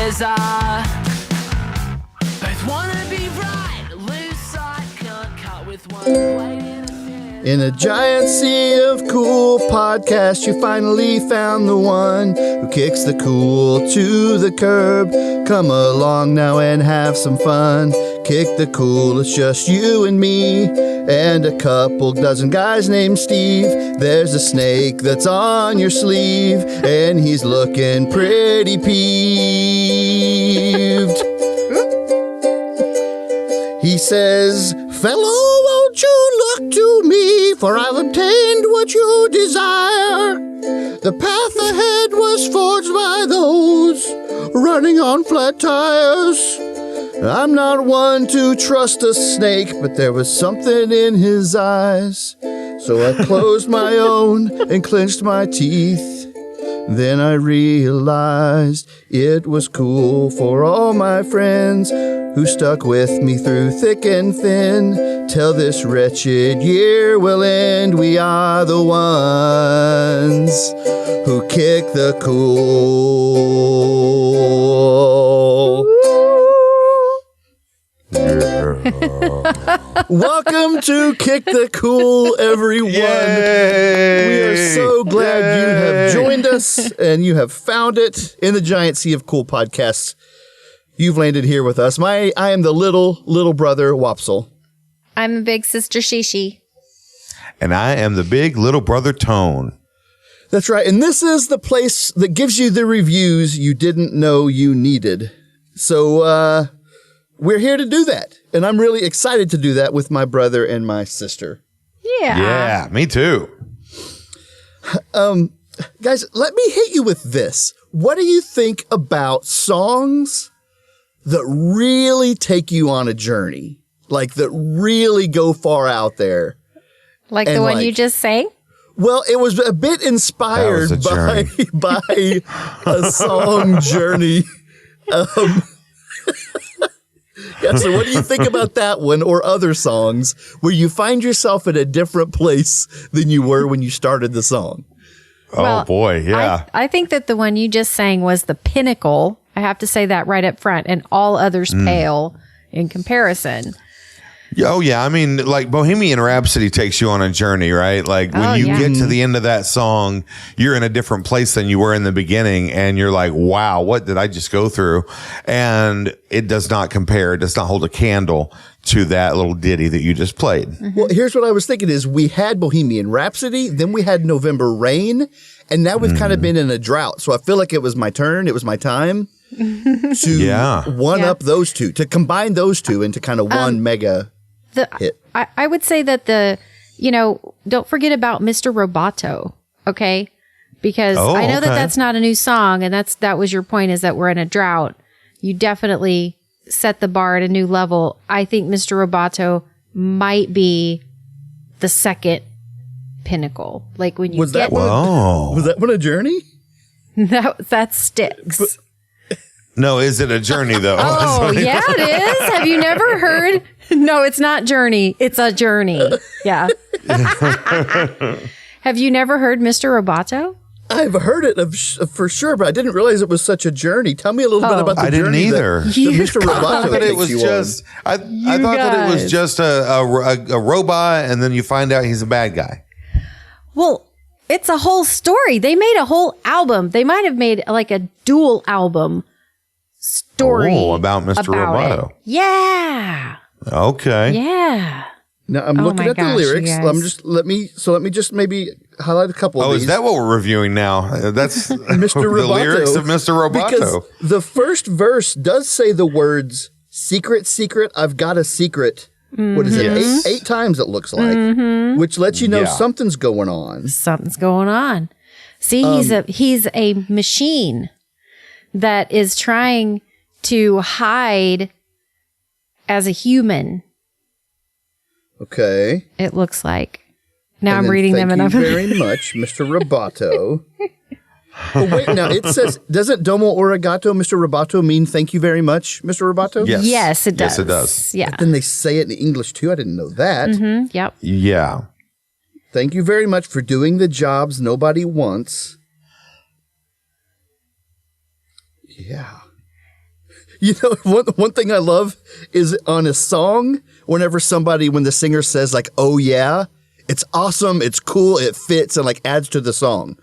'cause both wanna be right, lose sight, can't cut with one blade in a fin. In a giant sea of cool podcasts, you finally found the one who kicks the cool to the curb. Come along now and have some fun. Kick the cool, it's just you and me and a couple dozen guys named Steve. There's a snake that's on your sleeve and he's looking pretty peeved. He says, "Fellow, won't you look to me, for I've obtained what you desire. The path ahead was forged by those running on flat tires. I'm not one to trust a snake, but there was something in his eyes. So I closed my own and clenched my teeth. Then I realized it was cool for all my friends who stuck with me through thick and thin. Till this wretched year will end, we are the ones who kick the cool." Welcome to Kick the Cool, everyone. Yay! We are so glad you have joined us and you have found it in the giant sea of cool podcasts. You've landed here with us. I am the little brother Wopsle. I'm a big sister Shishi. And I am the big little brother Tone. That's right. And this is the place that gives you the reviews you didn't know you needed. So we're here to do that. And I'm really excited to do that with my brother and my sister. Yeah, me too. Guys, let me hit you with this. What do you think about songs that really take you on a journey? Like that really go far out there? Like the one you just sang? Well, it was a bit inspired by a song journey. Yeah, so what do you think about that one or other songs where you find yourself at a different place than you were when you started the song? Oh, boy, yeah. I think that the one you just sang was the pinnacle. I have to say that right up front, and all others pale in comparison. Oh, yeah. I mean, like Bohemian Rhapsody takes you on a journey, right? Like when you get to the end of that song, you're in a different place than you were in the beginning. And you're like, wow, what did I just go through? And it does not compare. It does not hold a candle to that little ditty that you just played. Well, here's what I was thinking is we had Bohemian Rhapsody, then we had November Rain, and now we've kind of been in a drought. So I feel like it was my turn. It was my time to one up those two, to combine those two into kind of one mega hit. I would say that don't forget about Mr. Roboto, okay? Because I know that that's not a new song, and that was your point, is that we're in a drought. You definitely set the bar at a new level. I think Mr. Roboto might be the second pinnacle. Like when you was that one a journey? That sticks. No, is it a journey though? Oh, yeah, it is. Have you never heard? No, it's not Journey. It's a journey. Yeah. Have you never heard Mr. Roboto? I've heard it for sure, but I didn't realize it was such a journey. Tell me a little bit about the journey. I didn't either. Mr. Roboto But it was just. I thought that it was just a robot, and then you find out he's a bad guy. Well, it's a whole story. They made a whole album. They might have made like a dual album story about Mr. Roboto. It. Yeah. Okay. Yeah. Now I'm looking at the lyrics. Let me just maybe highlight a couple of these. Oh, is that what we're reviewing now? That's Mr. Roboto. The lyrics of Mr. Roboto. Because the first verse does say the words "secret, secret, I've got a secret." What is it? Yes. Eight times it looks like, which lets you know something's going on. Something's going on. See, he's a machine that is trying to hide as a human. Okay. It looks like. Now I'm reading them and I'm very much, Mr. Roboto. Oh, wait, now it says, doesn't domo arigato, Mr. Roboto, mean thank you very much, Mr. Roboto? Yes. Yes, it does. Yes, it does. Yeah. But then they say it in English too. I didn't know that. Yep. Yeah. Thank you very much for doing the jobs nobody wants. Yeah. You know, one thing I love is on a song, when the singer says like, oh yeah, it's awesome, it's cool, it fits, and like adds to the song.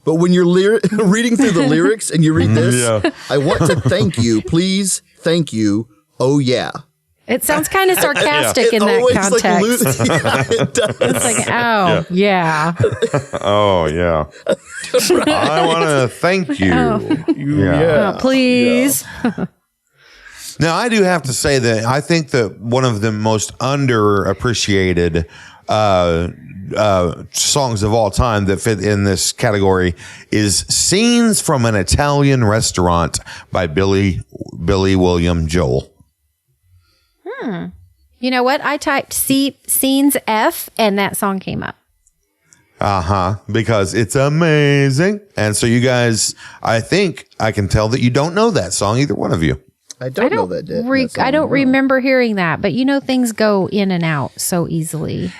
But when you're reading through the lyrics and you read this, I want to thank you, please, thank you, oh yeah. It sounds kind of sarcastic in that context. It does. It's like, oh, yeah. Oh, yeah. I want to thank you. Yeah. Please. Yeah. Now, I do have to say that I think that one of the most underappreciated songs of all time that fit in this category is Scenes from an Italian Restaurant by Billy William Joel. You know what? I typed Scenes F and that song came up. Because it's amazing. And so you guys, I think I can tell that you don't know that song, either one of you. I don't know that. I don't remember hearing that, but you know, things go in and out so easily.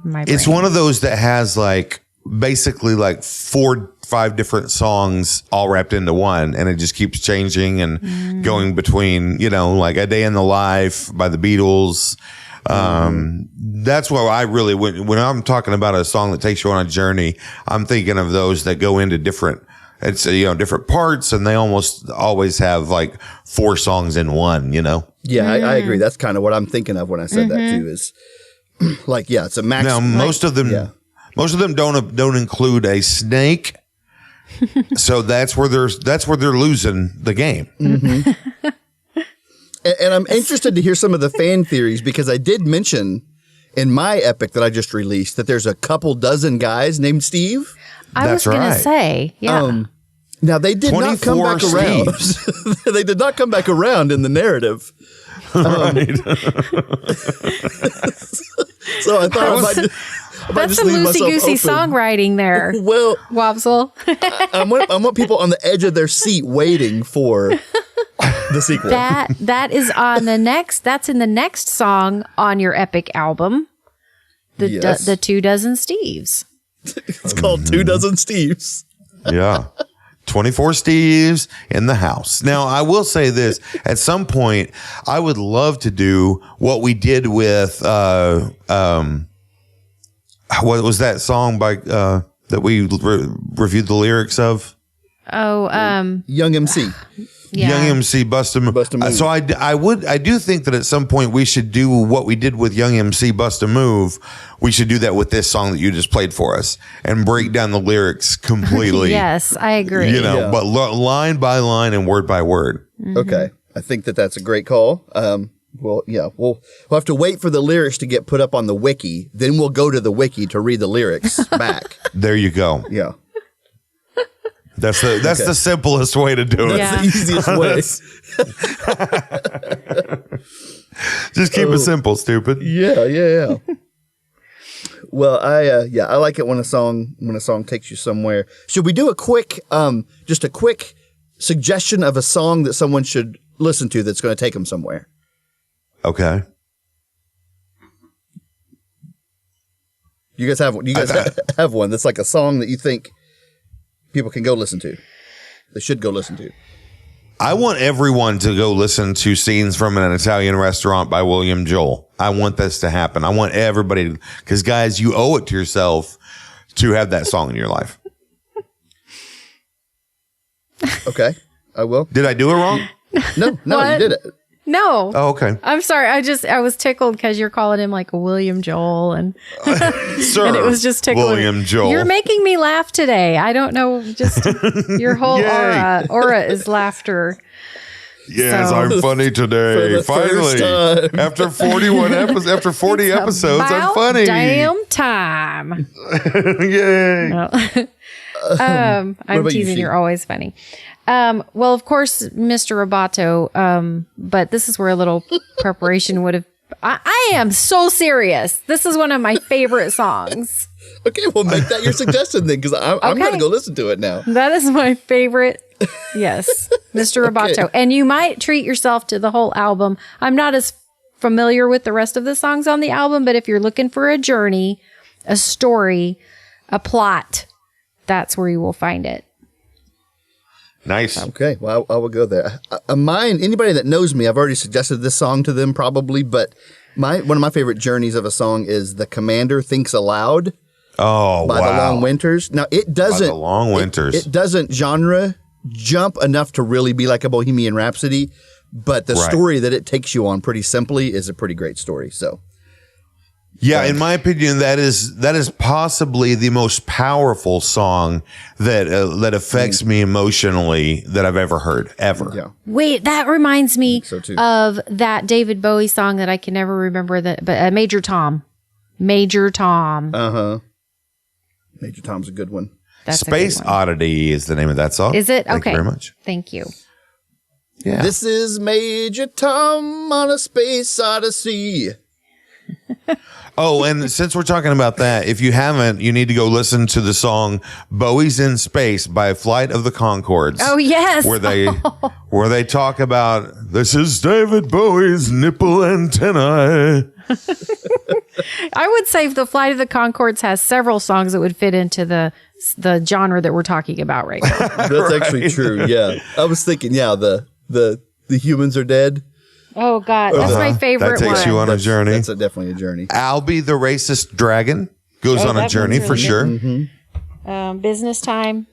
It's one of those that has like basically like 4-5 different songs all wrapped into one, and it just keeps changing and going between, you know, like A Day in the Life by the Beatles. That's what I really, when I'm talking about a song that takes you on a journey, I'm thinking of those that go into different parts, and they almost always have like 4 songs in one, you know? Yeah, I agree. That's kind of what I'm thinking of when I said that too, is like, yeah, it's a max. Now, most of them don't include a snake. So that's where they're losing the game. Mm-hmm. And I'm interested to hear some of the fan theories, because I did mention in my epic that I just released that there's a couple dozen guys named Steve. I was going to say, yeah. Now, they did not come back around. They did not come back around in the narrative. So I thought that's some loosey-goosey songwriting there. Well, Wobsle. I want people on the edge of their seat waiting for the sequel. That is on the next. That's in the next song on your epic album. The 2 Dozen Steves. It's called 2 Dozen Steves. Yeah. 24 Steves in the house. Now, I will say this. At some point, I would love to do what we did with, what was that song by, that we reviewed the lyrics of? Young MC. Yeah. Young MC Bust a Move. So I do think that at some point we should do what we did with Young MC Bust a Move. We should do that with this song that you just played for us and break down the lyrics completely. Yes, I agree. You know, but line by line and word by word. Mm-hmm. Okay. I think that's a great call. Well, yeah, we'll have to wait for the lyrics to get put up on the wiki. Then we'll go to the wiki to read the lyrics back. There you go. Yeah. That's the simplest way to do it. That's the easiest way. Just keep it simple, stupid. Yeah. Well, I like it when a song takes you somewhere. Should we do a quick suggestion of a song that someone should listen to that's going to take them somewhere? Okay. You guys have one that's like a song that you think people can go listen to. They should go listen to. I want everyone to go listen to Scenes from an Italian Restaurant by William Joel. I want this to happen. I want everybody, because guys, you owe it to yourself to have that song in your life. Okay, I will. Did I do it wrong? No, you did it. No. Oh, okay. I'm sorry. I was tickled because you're calling him like a William Joel, and Sir, and it was just tickling. William Joel. You're making me laugh today. I don't know. Just your whole aura is laughter. Yes, So- I'm funny today. For the first Finally, time. after 41 episodes, after 40 episodes, I'm About funny. Damn time. Yay! I'm about you, teasing. She? You're always funny. Well, of course, Mr. Roboto. But this is where a little preparation would have. I am so serious. This is one of my favorite songs. Okay, well, make that your suggestion then, because I'm going to go listen to it now. That is my favorite. Yes, Mr. Roboto. Okay. And you might treat yourself to the whole album. I'm not as familiar with the rest of the songs on the album, but if you're looking for a journey, a story, a plot, that's where you will find it. Nice. Okay, well, I will go there. Mine, anybody that knows me, I've already suggested this song to them probably, but one of my favorite journeys of a song is The Commander Thinks Aloud Oh, by wow. The Long Winters. Now, it doesn't. By The Long Winters. It doesn't genre jump enough to really be like a Bohemian Rhapsody, but the story that it takes you on pretty simply is a pretty great story. So, yeah, in my opinion, that is possibly the most powerful song that affects me emotionally that I've ever heard, ever. yeah. Wait, that reminds me So too. of that David Bowie song that I can never remember, but Major Tom. Major Tom. Uh-huh. Major Tom's a good one. That's a Space good one. Oddity is the name of that song. Is it? Thank Okay. you very much. Thank you. Yeah. This is Major Tom on a space odyssey. Oh, and since we're talking about that, if you haven't, you need to go listen to the song "Bowie's in Space" by Flight of the Conchords. Oh, yes. where they talk about this is David Bowie's nipple antennae. I would say the Flight of the Conchords has several songs that would fit into the genre that we're talking about right now. That's actually true. Yeah, I was thinking. Yeah, the humans are dead. Oh, God. That's my favorite That takes one. you on a journey. That's definitely a journey. Albie the Racist Dragon goes on a that journey one's for really sure. Business Time.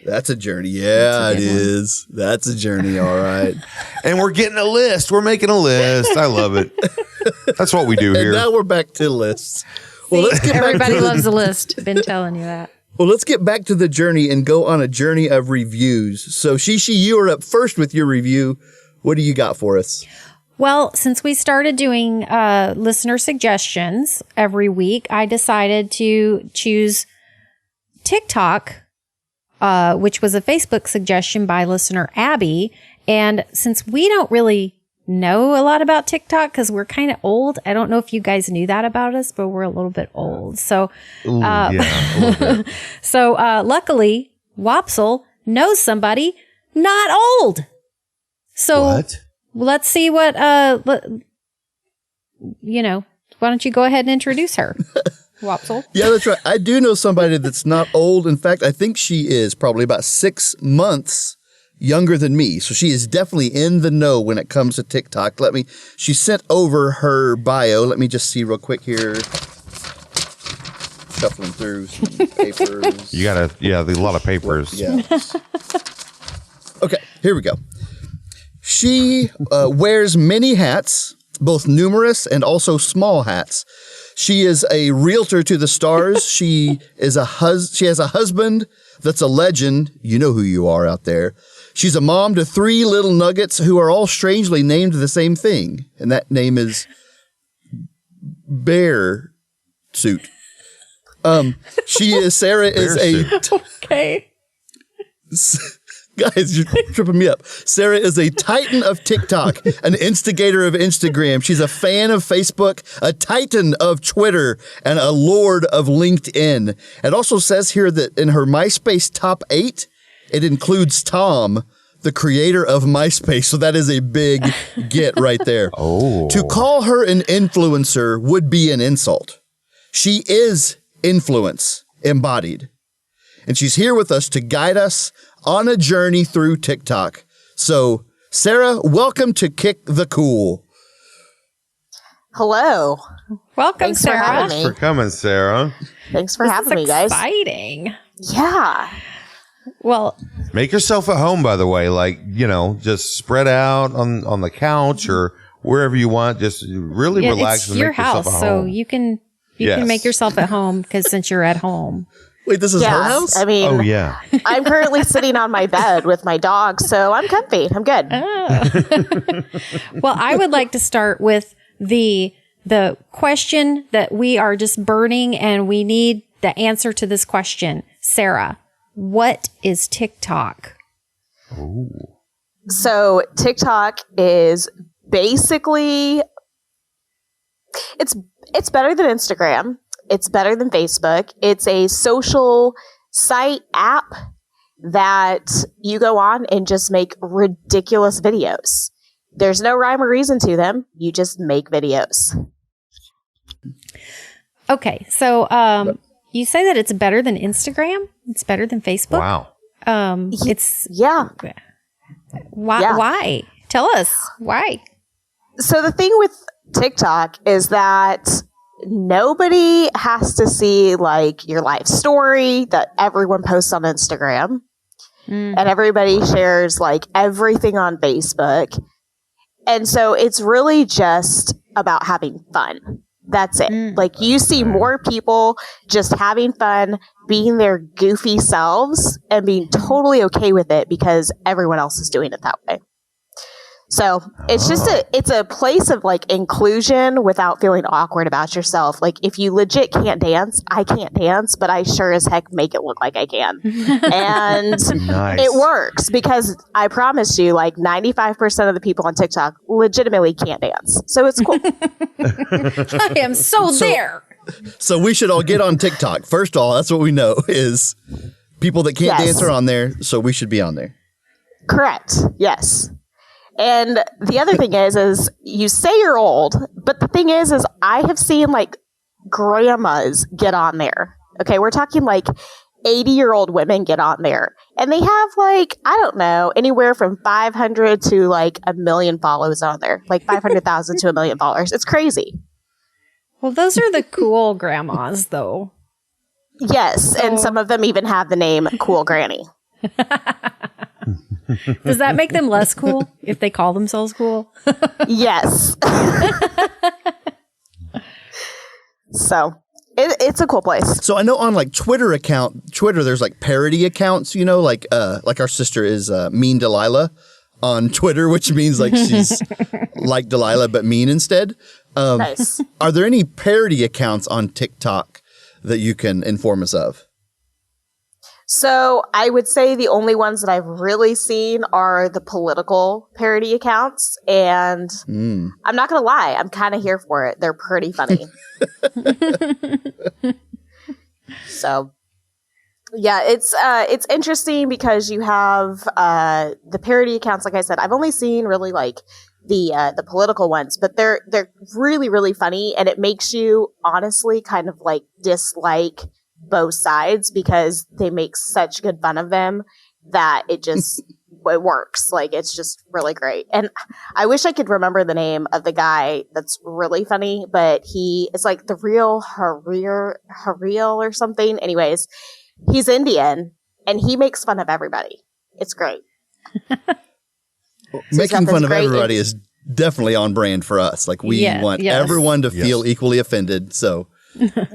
That's a journey. Yeah, it is. That's a journey. All right. And we're getting a list. We're making a list. I love it. That's what we do And here. now we're back to lists. Well, let's get Everybody back to loves a list. Been telling you that. Well, let's get back to the journey and go on a journey of reviews. So, Shishi, you are up first with your review. What do you got for us? Well, since we started doing listener suggestions every week, I decided to choose TikTok, which was a Facebook suggestion by listener Abby. And since we don't really know a lot about TikTok because we're kind of old, I don't know if you guys knew that about us, but we're a little bit old. So, Yeah, a little bit. so luckily, Wopsle knows somebody not old. So What? let's see what, why don't you go ahead and introduce her, Wopsle? Yeah, that's right. I do know somebody that's not old. In fact, I think she is probably about 6 months younger than me. So she is definitely in the know when it comes to TikTok. She sent over her bio. Let me just see real quick here. Shuffling through some papers. You gotta, a lot of papers. Yeah. Okay, here we go. She wears many hats, both numerous and also small hats. She is a realtor to the stars. She has a husband that's a legend. You know who you are out there. She's a mom to 3 little nuggets who are all strangely named the same thing, and that name is Bear Suit. Sarah is a Okay. Guys, you're tripping me up. Sarah is a titan of TikTok, an instigator of Instagram. She's a fan of Facebook, a titan of Twitter, and a lord of LinkedIn. It also says here that in her MySpace top 8, it includes Tom, the creator of MySpace. So that is a big get right there. Oh. To call her an influencer would be an insult. She is influence embodied. And she's here with us to guide us on a journey through TikTok. So, Sarah, welcome to Kick the Cool. Hello. Welcome, Thanks for Sarah. having Thanks for coming, Sarah. Thanks for This having is me, guys. exciting. Yeah. Well, Make yourself at home, by the way. Just spread out on the couch or wherever you want. Just really relax it's and your make yourself house, at so home. you can Yes. make yourself at home because since you're at home. Wait, this is her house? I mean, Oh, yeah. I'm currently sitting on my bed with my dog, so I'm comfy. I'm good. Well, I would like to start with the question that we are just burning, and we need the answer to this question. Sarah, what is TikTok? So TikTok is basically it's better than Instagram. It's better than Facebook. It's a social site app that you go on and just make ridiculous videos. There's no rhyme or reason to them. You just make videos. Okay, so you say that it's better than Instagram? It's better than Facebook? Wow. It's Yeah. why? Yeah. Why? Tell us why. So the thing with TikTok is that nobody has to see like your life story that everyone posts on Instagram. And everybody shares like everything on Facebook. And so it's really just about having fun. That's it. Like you see more people just having fun, being their goofy selves and being totally okay with it because everyone else is doing it that way. So it's just it's a place of like inclusion without feeling awkward about yourself. Like if you legit can't dance, I can't dance, but I sure as heck make it look like I can. And it works because I promise you like 95% of the people on TikTok legitimately can't dance. So it's cool. I am so there. So we should all get on TikTok. First of all, that's what we know is people that can't dance are on there. So we should be on there. Correct. Yes. And the other thing is you say you're old, but the thing is I have seen like grandmas get on there. Okay, we're talking like 80-year-old women get on there. And they have like, I don't know, anywhere from 500 to like 1 million followers on there. Like 500,000 to 1 million followers. It's crazy. Well, those are the cool grandmas, though. Yes, and some of them even have the name Cool Granny. Does that make them less cool if they call themselves cool? Yes. So it's a cool place. So I know on like Twitter, there's like parody accounts, you know, like our sister is Mean Delilah on Twitter, which means like she's like Delilah, but mean instead. Nice. Are there any parody accounts on TikTok that you can inform us of? So I would say the only ones that I've really seen are the political parody accounts. And I'm not going to lie, I'm kind of here for it. They're pretty funny. So yeah, it's interesting because you have the parody accounts. Like I said, I've only seen really like the political ones, but they're really, really funny. And it makes you honestly kind of like dislike both sides because they make such good fun of them that it just it works. Like it's just really great. And I wish I could remember the name of the guy that's really funny, but it's like the real Hareel or something. Anyways, he's Indian and he makes fun of everybody. It's great. Making fun of everybody is definitely on brand for us. Like we want everyone to feel equally offended. So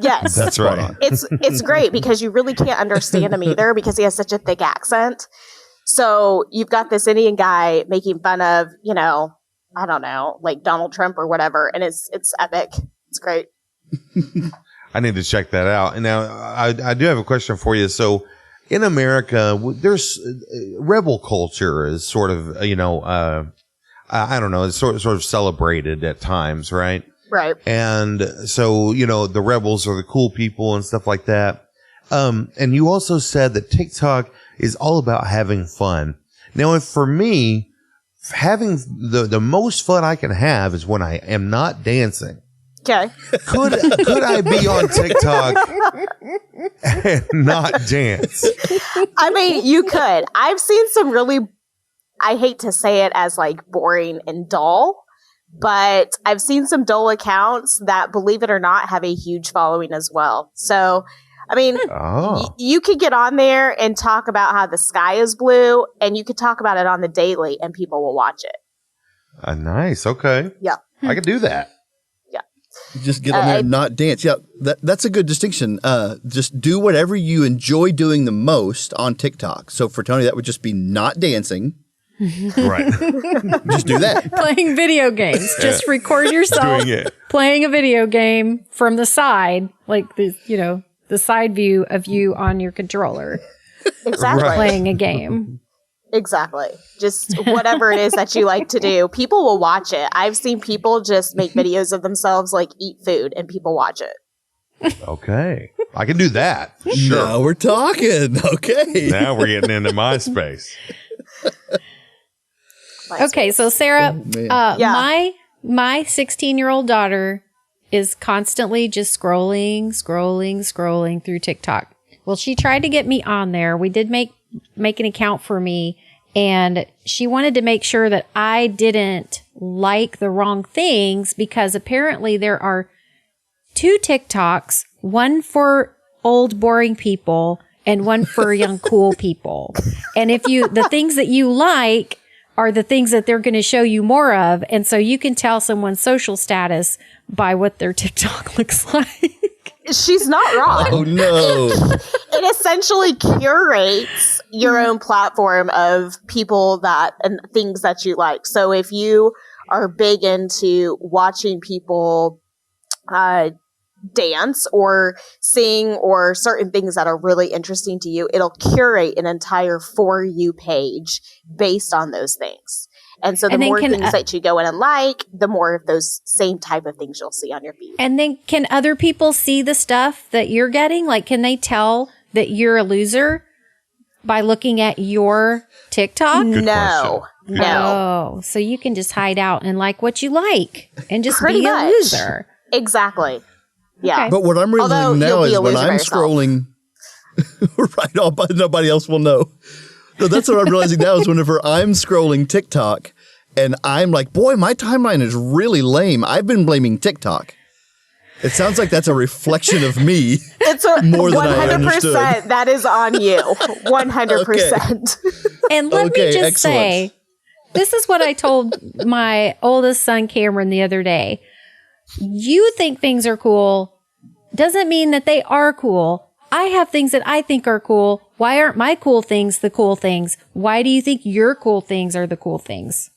yes, that's right. It's great because you really can't understand him either because he has such a thick accent. So you've got this Indian guy making fun of, you know, I don't know, like Donald Trump or whatever, and it's epic. It's great. I need to check that out. And now I do have a question for you. So in America, there's rebel culture is sort of, I don't know, it's sort of celebrated at times, right? Right. And so, you know, the rebels are the cool people and stuff like that. And you also said that TikTok is all about having fun. Now, if for me, having the most fun I can have is when I am not dancing. Okay. Could I be on TikTok and not dance? I mean, you could. I've seen some really, I hate to say it as like boring and dull, but I've seen some dull accounts that, believe it or not, have a huge following as well. So, I mean, you could get on there and talk about how the sky is blue, and you could talk about it on the daily, and people will watch it. Nice. Okay. Yeah. I could do that. Yeah. Just get on there and not dance. Yeah, that's a good distinction. Just do whatever you enjoy doing the most on TikTok. So for Tony, that would just be not dancing. Right. Just do that. Playing video games. Just record yourself playing a video game from the side, like the side view of you on your controller. Exactly. Playing a game. Exactly. Just whatever it is that you like to do. People will watch it. I've seen people just make videos of themselves like eat food and people watch it. Okay. I can do that. Sure. Now we're talking. Okay. Now we're getting into my space. Okay, so Sarah, my 16-year-old daughter is constantly just scrolling through TikTok. Well, she tried to get me on there. We did make make an account for me, and she wanted to make sure that I didn't like the wrong things, because apparently there are 2 TikToks, one for old boring people and one for young cool people. And if the things that you like are the things that they're going to show you more of. And so you can tell someone's social status by what their TikTok looks like. She's not wrong. Oh, no. It essentially curates your own platform of people and things that you like. So if you are big into watching people dance or sing or certain things that are really interesting to you, it'll curate an entire For You page based on those things. And so the more things that you go in and like, the more of those same type of things you'll see on your feed. And then can other people see the stuff that you're getting? Like, can they tell that you're a loser by looking at your TikTok? No. Oh, so you can just hide out and like what you like and just Pretty be much. a loser. Exactly. Yeah. Okay. But what I'm realizing now is when I'm scrolling, right, nobody else will know. No, that's what I'm realizing now is whenever I'm scrolling TikTok and I'm like, boy, my timeline is really lame. I've been blaming TikTok. It sounds like that's a reflection of me. It's more than I understood. 100%. That is on you. 100%. And let me just say, this is what I told my oldest son, Cameron, the other day. You think things are cool doesn't mean that they are cool. I have things that I think are cool. Why aren't my cool things the cool things? Why do you think your cool things are the cool things?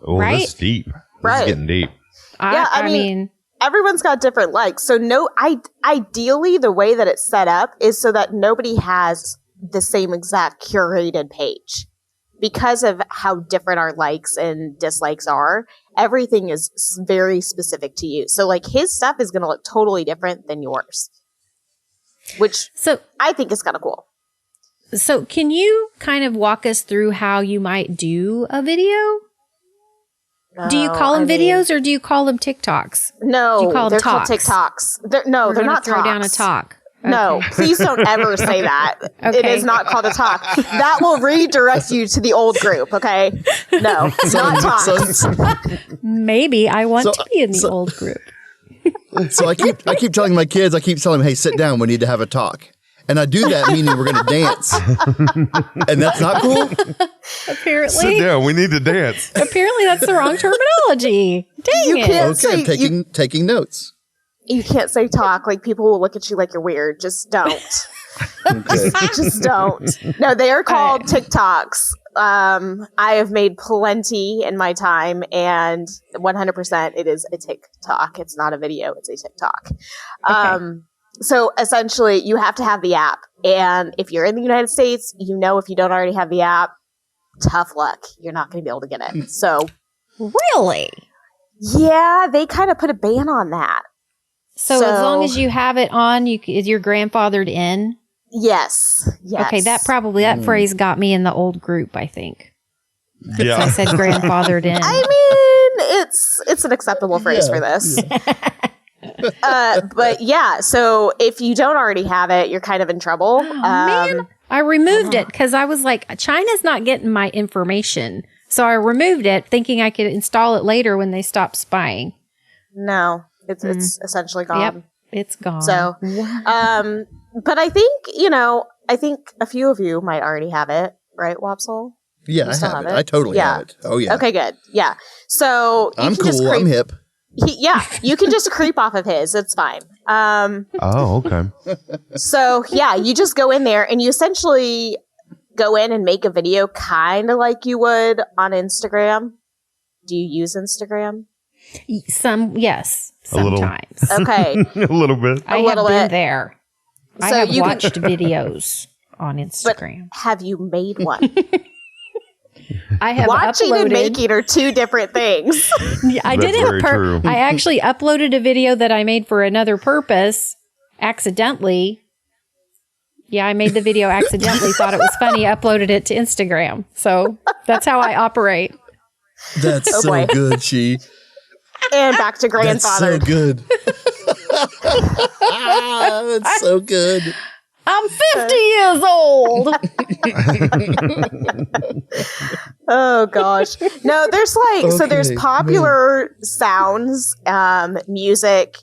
Oh, right? That's deep. Right. This is getting deep. I mean, everyone's got different likes. So ideally the way that it's set up is so that nobody has the same exact curated page. Because of how different our likes and dislikes are, everything is very specific to you. So like his stuff is going to look totally different than yours, which I think is kind of cool. So can you kind of walk us through how you might do a video? Do you call them videos or do you call them TikToks? No, you call them they're talks? called TikToks. They're not throw talks. down a talk. Okay. No, please don't ever say that. Okay. It is not called a talk. That will redirect you to the old group, okay? No, not talks. Maybe I want to be in the old group. So I keep telling my kids, hey, sit down, we need to have a talk. And I do that meaning we're going to dance. And that's not cool? Apparently. Sit down, we need to dance. Apparently that's the wrong terminology. Dang it. Okay, I'm taking notes. You can't say talk. Like people will look at you like you're weird. Just don't. Just don't. No, they are called TikToks. I have made plenty in my time, and 100% it is a TikTok. It's not a video. It's a TikTok. Okay. So essentially, you have to have the app. And if you're in the United States, if you don't already have the app, tough luck. You're not going to be able to get it. So, really? Yeah, they kind of put a ban on that. So as long as you have it on, you're grandfathered in? Yes. Okay, that phrase got me in the old group, I think. Yeah. I said grandfathered in. I mean, it's an acceptable phrase for this. But yeah, so if you don't already have it, you're kind of in trouble. Man, I removed it because I was like, China's not getting my information. So I removed it thinking I could install it later when they stop spying. No. It's essentially gone. Yep, it's gone. So, but I think a few of you might already have it, right, Wopsle? Yeah, I have it. I totally have it. Oh, yeah. Okay, good. Yeah. So I'm cool. I'm hip. You can just creep off of his. It's fine. Oh, okay. So, yeah, you just go in there and you essentially go in and make a video kind of like you would on Instagram. Do you use Instagram? Yes, sometimes. Okay. A little bit. I have been there. So I have watched videos on Instagram. But have you made one? I have Watching uploaded. and making are two different things. I did it. I actually uploaded a video that I made for another purpose accidentally. Yeah, I made the video accidentally, thought it was funny, uploaded it to Instagram. So that's how I operate. That's so good, She. And back to grandfather. That's so good. That's so good. I'm 50 years old. Oh gosh. No, there's so there's popular sounds, music.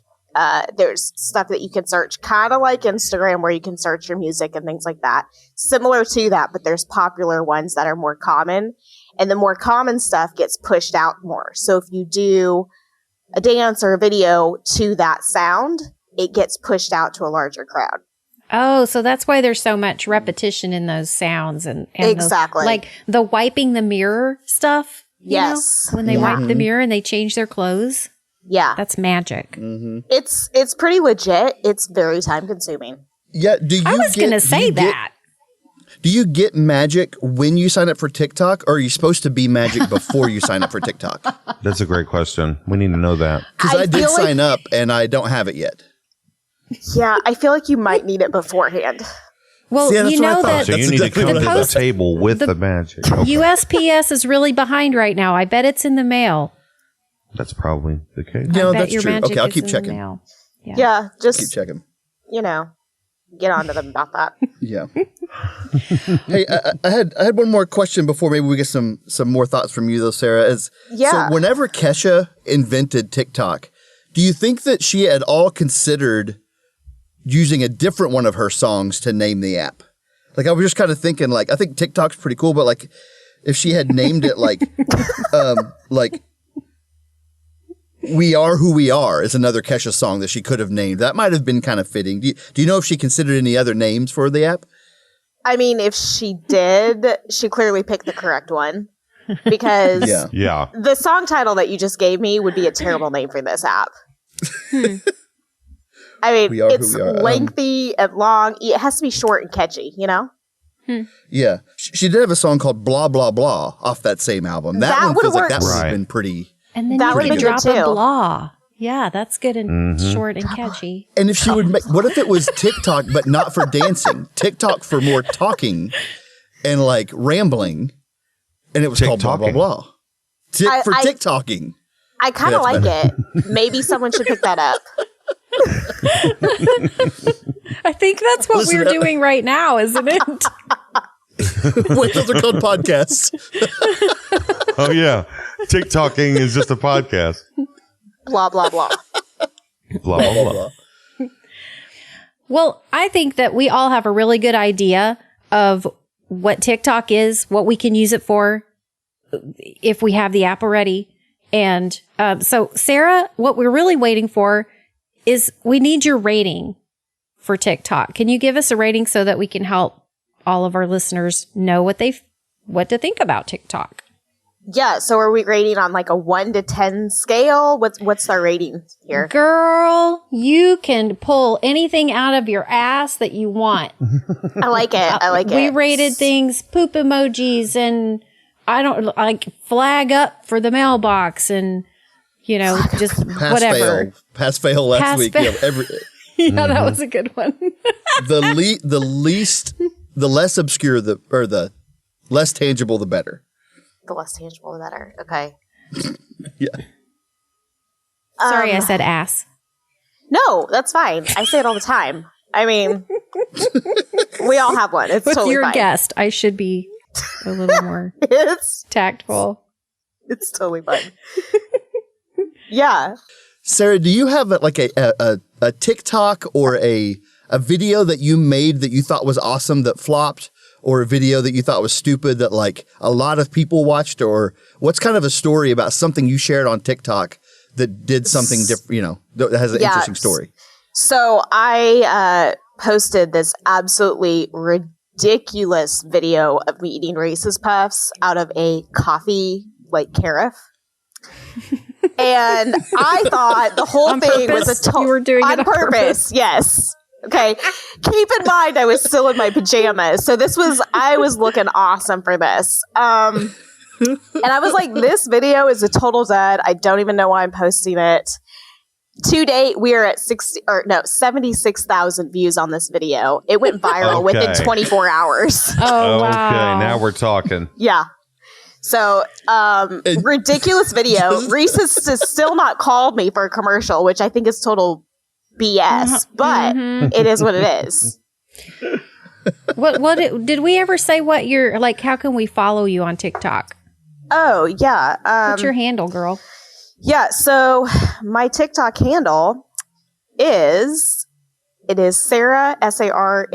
There's stuff that you can search, kind of like Instagram, where you can search your music and things like that. Similar to that, but there's popular ones that are more common, and the more common stuff gets pushed out more. So if you do a dance or a video to that sound, it gets pushed out to a larger crowd. Oh, so that's why there's so much repetition in those sounds and exactly like the wiping the mirror stuff. Yes, when they wipe the mirror and they change their clothes. Yeah, that's magic. Mm-hmm. It's pretty legit. It's very time consuming. Yeah, I was going to say that. Do you get magic when you sign up for TikTok, or are you supposed to be magic before you sign up for TikTok? That's a great question. We need to know that. Because I did sign up and I don't have it yet. Yeah, I feel like you might need it beforehand. Well, you know that. So you need to come to the table with the magic. Okay. USPS is really behind right now. I bet it's in the mail. That's probably the case. No, that's true. Okay, I'll keep checking. Yeah, just keep checking. Get on to them about that. Yeah. Hey, I had one more question before maybe we get some more thoughts from you though, Sarah. So whenever Kesha invented TikTok, do you think that she had all considered using a different one of her songs to name the app? Like, I was just kind of thinking, like, I think TikTok's pretty cool, but like, if she had named it like We Are Who We Are is another Kesha song that she could have named. That might have been kind of fitting. Do you know if she considered any other names for the app? I mean, if she did, she clearly picked the correct one. Because the song title that you just gave me would be a terrible name for this app. I mean, it's lengthy and long. It has to be short and catchy, you know? Yeah. She did have a song called Blah, Blah, Blah off that same album. That one feels like that would have been pretty... And then you could drop a blah. Yeah, that's good and short and catchy. And if she would make, what if it was TikTok, but not for dancing? TikTok for more talking and like rambling. And it was called blah, blah, blah. For TikToking. I kind of like it. Maybe someone should pick that up. I think that's what we're doing right now, isn't it? Wait, those are called podcasts. Oh, yeah. TikToking is just a podcast. Blah, blah, blah. Blah, blah, blah. Well, I think that we all have a really good idea of what TikTok is, what we can use it for if we have the app already. And so, Sarah, what we're really waiting for is we need your rating for TikTok. Can you give us a rating so that we can help all of our listeners know what to think about TikTok? Yeah, so are we rating on like a 1 to 10 scale? What's our rating here? Girl, you can pull anything out of your ass that you want. I like it. We rated things, poop emojis, and I don't like flag up for the mailbox, and just whatever. Pass fail last week. Yeah, that was a good one. The less obscure the less tangible, the better. The less tangible, the better. Okay. Yeah. Sorry, I said ass. No, that's fine. I say it all the time. I mean, we all have one. It's totally you're fine. A guest, I should be a little more tactful. It's totally fine. Yeah. Sarah, do you have like a TikTok or a video that you made that you thought was awesome that flopped? Or a video that you thought was stupid that like a lot of people watched? Or what's kind of a story about something you shared on TikTok that did something different, that has an interesting story? So I posted this absolutely ridiculous video of me eating Reese's Puffs out of a coffee like carafe. And I thought the whole thing was a total... You were doing it on purpose, yes. Okay. Keep in mind, I was still in my pajamas. So I was looking awesome for this. And I was like, this video is a total dud. I don't even know why I'm posting it. To date, we are at 76,000 views on this video. It went viral within 24 hours. Oh, wow. Okay. Now we're talking. Yeah. So, ridiculous video. Reese's has still not called me for a commercial, which I think is total BS, but it is what it is. Did we ever say what you're like? How can we follow you on TikTok? Oh, yeah. What's your handle, girl? Yeah, so my TikTok handle is Sarah, SARAH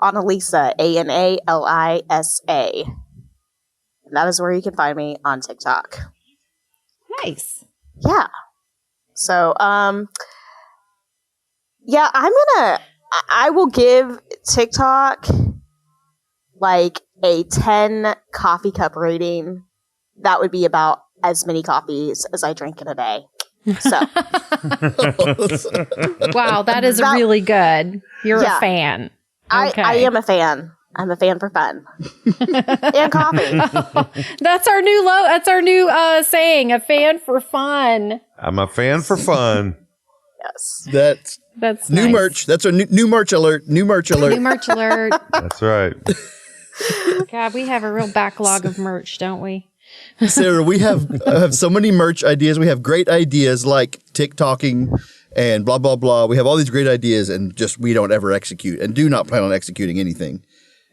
Annalisa, ANALISA. And that is where you can find me on TikTok. Nice. Yeah. So, yeah, I will give TikTok like a 10 coffee cup rating. That would be about as many coffees as I drink in a day. So, wow, that is really good. You're a fan. Okay. I am a fan. I'm a fan for fun and coffee. That's our new saying. A fan for fun. I'm a fan for fun. Yes. That's new nice. Merch. That's our new merch alert. New merch alert. New merch alert. That's right. God, we have a real backlog of merch, don't we? Sarah, we have so many merch ideas. We have great ideas like TikToking and blah, blah, blah. We have all these great ideas and just we don't ever execute and do not plan on executing anything,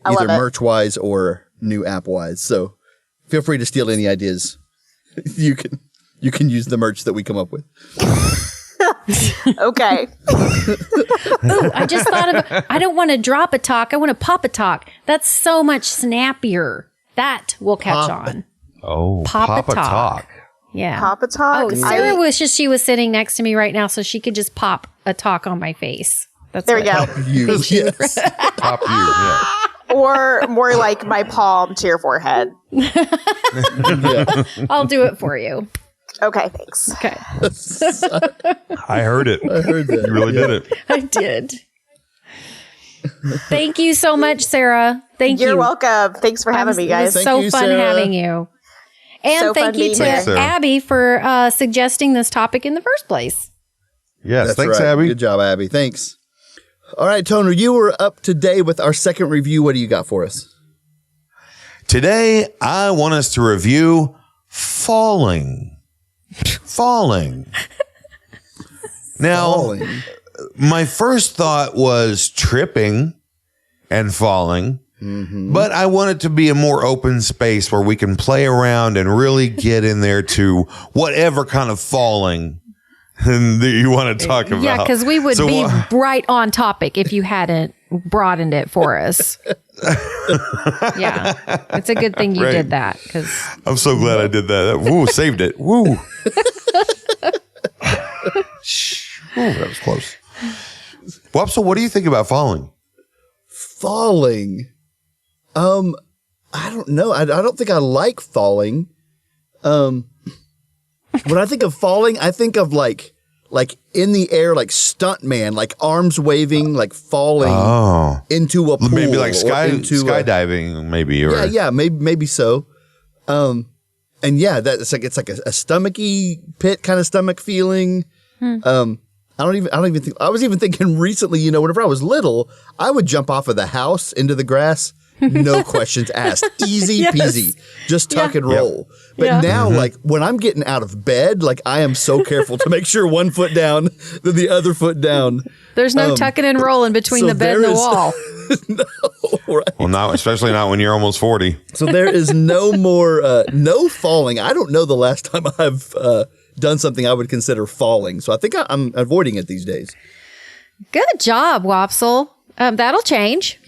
either merch-wise or new app-wise. So feel free to steal any ideas. You can use the merch that we come up with. Okay. Ooh, I just thought of, I don't want to drop a talk. I want to pop a talk. That's so much snappier. That will catch on. Oh, Pop a talk. Yeah. Pop a talk. Oh, Sarah she was sitting next to me right now, so she could just pop a talk on my face. That's there we go. Yes. Pop you, yeah. Or more like my palm to your forehead. I'll do it for you. Okay, thanks. Okay. I heard it. I heard that. You really did it. I did. Thank you so much, Sarah. Thank you. You're welcome. Thanks for having me, guys. Thank So you, fun Sarah. having you. And So thank fun you being to here. Sarah. Abby for suggesting this topic in the first place. Yes, That's thanks, right. Abby. Good job, Abby. Thanks. All right, Toner, you were up to date with our second review. What do you got for us? Today, I want us to review Falling. Now, Falling. my first thought was tripping and falling, but I want it to be a more open space where we can play around and really get in there to whatever kind of falling that you want to talk about. Yeah, because we would So be right on topic if you hadn't broadened it for us. Yeah, it's a good thing you Right. did that because I'm so glad I did that. Woo, saved it. Woo. Ooh, that was close. Wopsle, what do you think about falling? Falling. I don't know. I don't think I like falling. When I think of falling, I think of like in the air, like stuntman, like arms waving, like falling into a pool. Maybe like or into skydiving, maybe. Or maybe so. And yeah, it's like a stomachy pit kind of stomach feeling. I don't even think I was even thinking recently, whenever I was little, I would jump off of the house into the grass. No questions asked. Easy peasy. Just tuck and roll. But now, like, when I'm getting out of bed, like, I am so careful to make sure one foot down, then the other foot down. there's no tucking and rolling between so the bed and the there is- wall. No, right. Well, not especially not when you're almost 40. So there is no more, no falling. I don't know the last time I've done something I would consider falling. So I think I'm avoiding it these days. Good job, Wopsle. That'll change.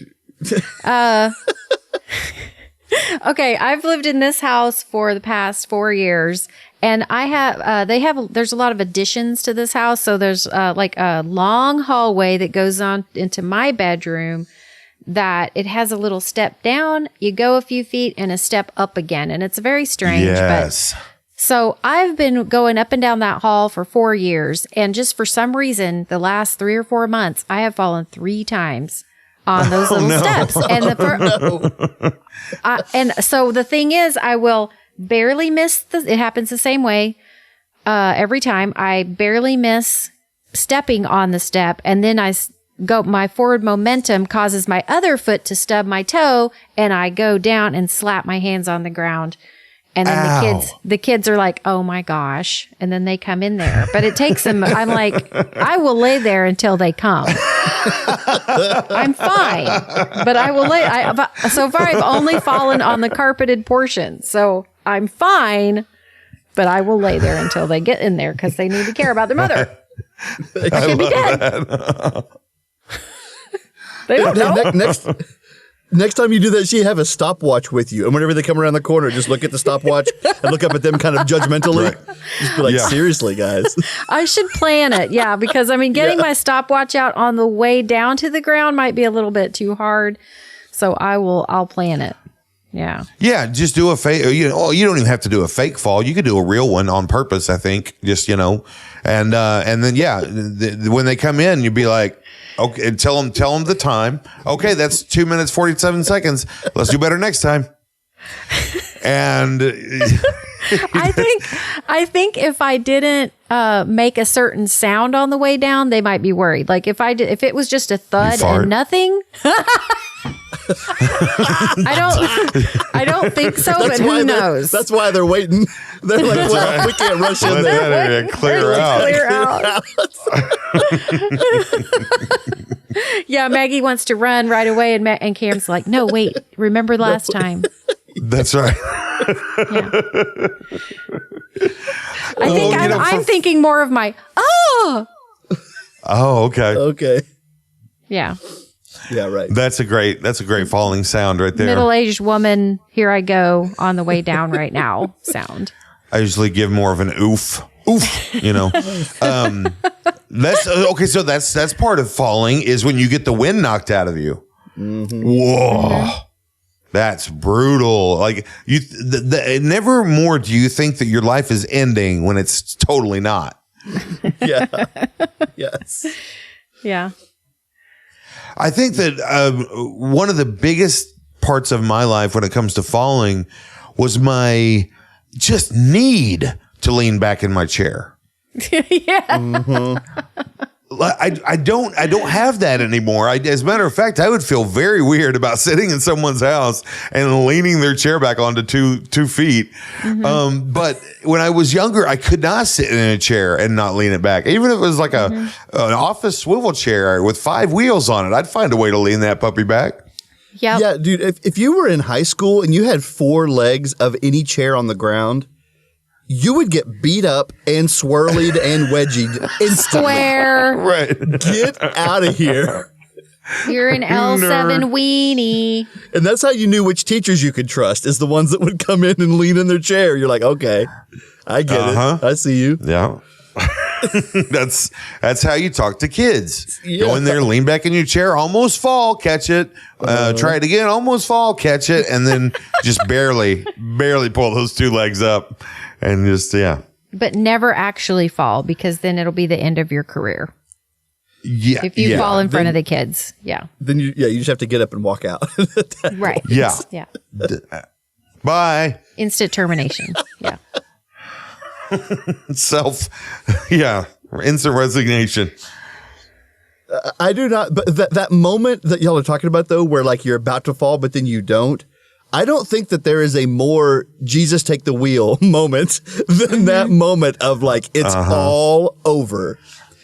Okay, I've lived in this house for the past 4 years, and I have there's a lot of additions to this house. So there's like a long hallway that goes on into my bedroom that it has a little step down, you go a few feet and a step up again, and it's very strange. Yes. But so I've been going up and down that hall for 4 years, and just for some reason, the last 3 or 4 months, I have fallen 3 times on those little steps. And and so the thing is, I will barely miss it happens the same way every time. I barely miss stepping on the step, and then my forward momentum causes my other foot to stub my toe, and I go down and slap my hands on the ground. And then the kids are like, oh my gosh. And then they come in there, but it takes them. I'm like, I will lay there until they come. I'm fine, but I will lay. So far, I've only fallen on the carpeted portion, so I'm fine. But I will lay there until they get in there because they need to care about their mother. I should be dead. They don't know. Next time you do that, she have a stopwatch with you. And whenever they come around the corner, just look at the stopwatch and look up at them kind of judgmentally. Right. Just be like, seriously, guys. I should plan it. Yeah. Because I mean, getting my stopwatch out on the way down to the ground might be a little bit too hard. So I'll plan it. Yeah. Yeah. Just do a fake, you don't even have to do a fake fall. You could do a real one on purpose, I think. Just, and then, when they come in, you'd be like, okay, tell them the time. Okay, that's 2 minutes, 47 seconds. Let's do better next time. And I think if I didn't make a certain sound on the way down, they might be worried. Like if it was just a thud and nothing. I don't think so, but who knows? That's why they're waiting. They're like, well, we can't rush in there. Clear out. Yeah, Maggie wants to run right away, and Cam's like, no, wait, remember last time. That's right. Yeah. I think I'm thinking more of my, oh. Oh, okay. Okay. Yeah. Yeah, right. That's a great falling sound right there. Middle-aged woman, here I go on the way down right now sound. I usually give more of an oof. That's okay. So that's part of falling is when you get the wind knocked out of you. Mm-hmm. Whoa. Mm-hmm. That's brutal. Like never more do you think that your life is ending when it's totally not. Yeah. Yes. Yeah. I think that one of the biggest parts of my life when it comes to falling was my just need to lean back in my chair. Yeah. Mm-hmm. I don't have that anymore. As a matter of fact, I would feel very weird about sitting in someone's house and leaning their chair back onto two feet. Mm-hmm. But when I was younger, I could not sit in a chair and not lean it back. Even if it was like an office swivel chair with 5 wheels on it, I'd find a way to lean that puppy back. Yep. Yeah, dude, if you were in high school and you had 4 legs of any chair on the ground, you would get beat up and swirlied and wedgied instantly. Square. Right. Get out of here. You're an L7 weenie. And that's how you knew which teachers you could trust, is the ones that would come in and lean in their chair. You're like, okay, I get it. I see you. Yeah. That's how you talk to kids. Yeah. Go in there, lean back in your chair, almost fall, catch it. Try it again, almost fall, catch it, and then just barely pull those 2 legs up. And just, But never actually fall, because then it'll be the end of your career. Yeah. If you fall in front of the kids. Yeah. Then you just have to get up and walk out. Right. Yeah. Yeah. Bye. Instant termination. Yeah. Instant resignation. I do not, but that moment that y'all are talking about, though, where like you're about to fall, but then you don't. I don't think that there is a more Jesus take the wheel moment than that moment of like, it's all over.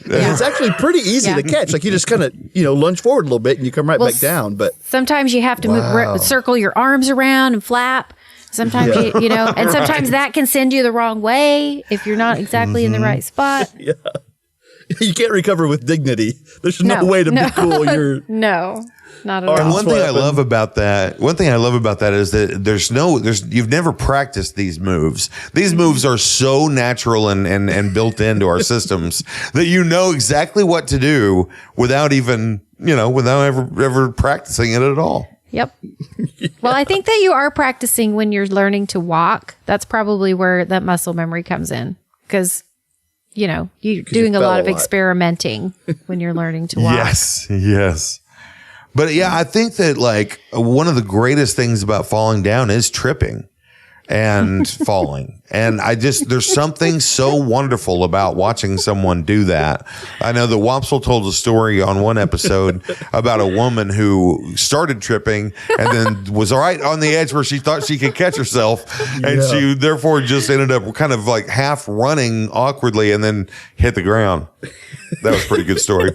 Yeah. And it's actually pretty easy to catch. Like you just kind of, lunge forward a little bit and you come right back down. But sometimes you have to circle your arms around and flap. Sometimes and sometimes that can send you the wrong way if you're not exactly in the right spot. Yeah. You can't recover with dignity. There's no way to be cool. No. Not at all. And one thing I love about that is that you've never practiced these moves. These moves are so natural and built into our systems that you know exactly what to do without even, without ever practicing it at all. Yep. Well, I think that you are practicing when you're learning to walk. That's probably where that muscle memory comes in, because you're doing a lot of experimenting when you're learning to walk. Yes. But yeah, I think that like one of the greatest things about falling down is tripping. and falling. And there's something so wonderful about watching someone do that. I know that Wopsle told a story on one episode about a woman who started tripping and then was right on the edge where she thought she could catch herself. And she therefore just ended up kind of like half running awkwardly and then hit the ground. That was a pretty good story.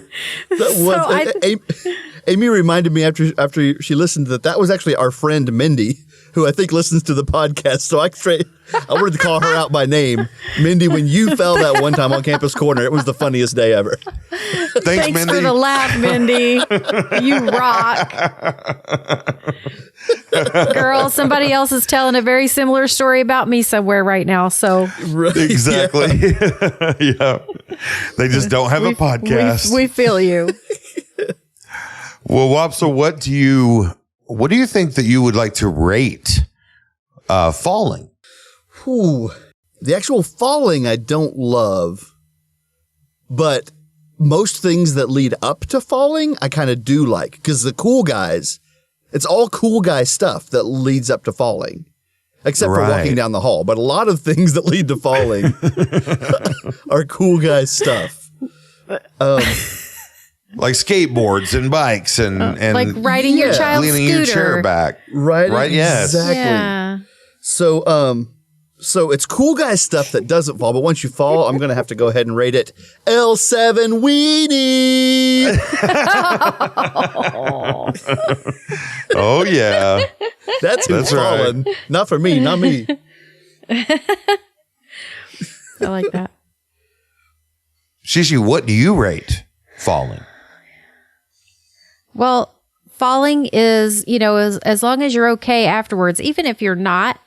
Amy reminded me after she listened that was actually our friend Mindy, who I think listens to the podcast. So I wanted to call her out by name. Mindy, when you fell that one time on Campus Corner, it was the funniest day ever. Thanks, Mindy. For the laugh, Mindy. You rock. Girl, somebody else is telling a very similar story about me somewhere right now. So exactly. Yeah. They just don't have a podcast. We feel you. Well, Wopsle, what do you think that you would like to rate falling? The actual falling I don't love, but most things that lead up to falling I kind of do like, because the cool guys, it's all cool guy stuff that leads up to falling, except for walking down the hall. But a lot of things that lead to falling are cool guy stuff. Like skateboards and bikes and like riding your child's leaning scooter. your chair back. Right? Yes. Exactly. Yeah. So it's cool guy stuff that doesn't fall, but once you fall, I'm going to have to go ahead and rate it L7 weenie. Oh yeah. That's who's falling. Right. Not for me, not me. I like that. Shishi, what do you rate falling? Well, falling is, as long as you're okay afterwards, even if you're not,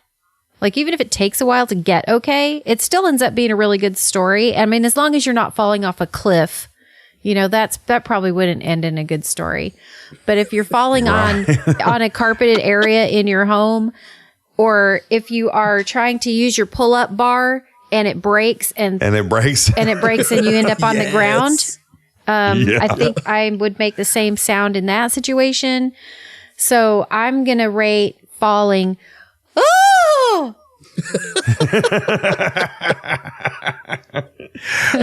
like, even if it takes a while to get okay, it still ends up being a really good story. I mean, as long as you're not falling off a cliff, that probably wouldn't end in a good story. But if you're falling on a carpeted area in your home, or if you are trying to use your pull-up bar and it breaks and you end up on the ground, I think I would make the same sound in that situation. So I'm going to rate falling. Oh!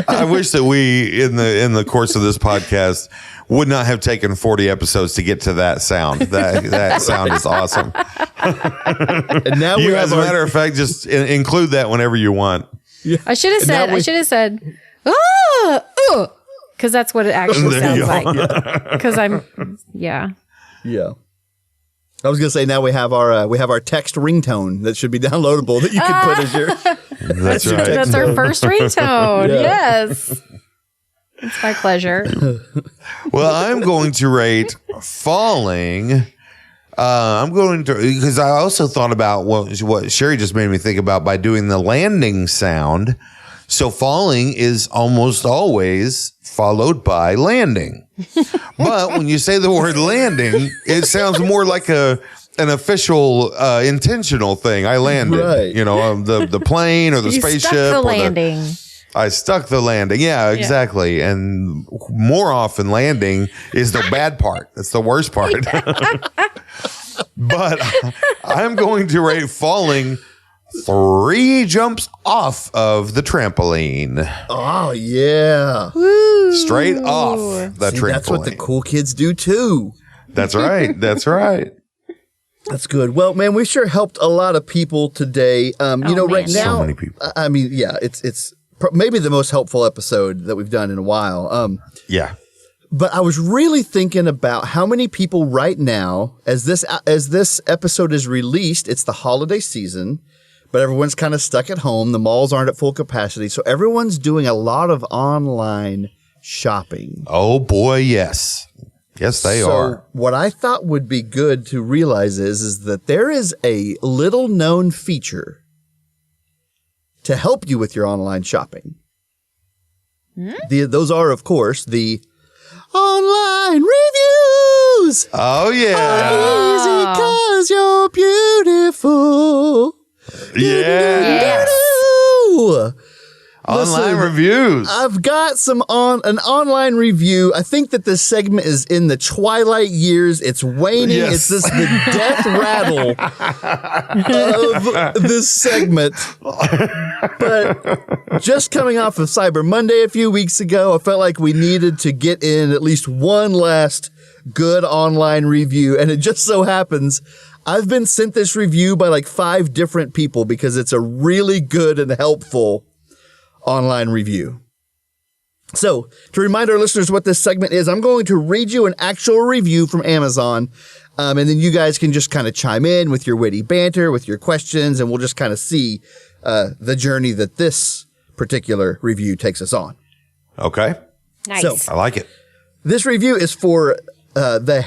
I wish that we, in the course of this podcast, would not have taken 40 episodes to get to that sound. That sound is awesome. And now as a matter of fact, just include that whenever you want. Yeah. I should have said, because that's what it actually sounds like. Because yeah. I was gonna say, now we have our text ringtone that should be downloadable that you can put as your. That's right. That's our first ringtone. Yes. It's my pleasure. Well, I'm going to rate falling. I'm going to, because I also thought about what Sherry just made me think about by doing the landing sound. So falling is almost always followed by landing. But when you say the word landing, it sounds more like an official intentional thing. I landed, right. The plane or the spaceship. Stuck the landing. I stuck the landing. Yeah, exactly. Yeah. And more often landing is the bad part. That's the worst part. But I'm going to rate falling 3 jumps off of the trampoline. Oh, yeah. Woo. Straight off the trampoline. That's what the cool kids do, too. That's right. That's right. That's good. Well, man, we sure helped a lot of people today. Right now, so many people. I mean, yeah, it's maybe the most helpful episode that we've done in a while. Yeah. But I was really thinking about how many people right now, as this episode is released, it's the holiday season, but everyone's kind of stuck at home. The malls aren't at full capacity, so everyone's doing a lot of online shopping. Oh boy, yes. Yes, they are. What I thought would be good to realize is that there is a little known feature to help you with your online shopping. Those are, of course, the online reviews. Oh, yeah. Easy 'cause you're beautiful. Yeah. Yes. Online reviews. I've got an online review. I think that this segment is in the twilight years. It's waning. Yes. It's the death rattle of this segment. But just coming off of Cyber Monday a few weeks ago, I felt like we needed to get in at least one last good online review. And it just so happens I've been sent this review by like 5 different people because it's a really good and helpful online review. So, to remind our listeners what this segment is, I'm going to read you an actual review from Amazon, and then you guys can just kind of chime in with your witty banter, with your questions, and we'll just kind of see the journey that this particular review takes us on. Okay. Nice. So, I like it. this review is for the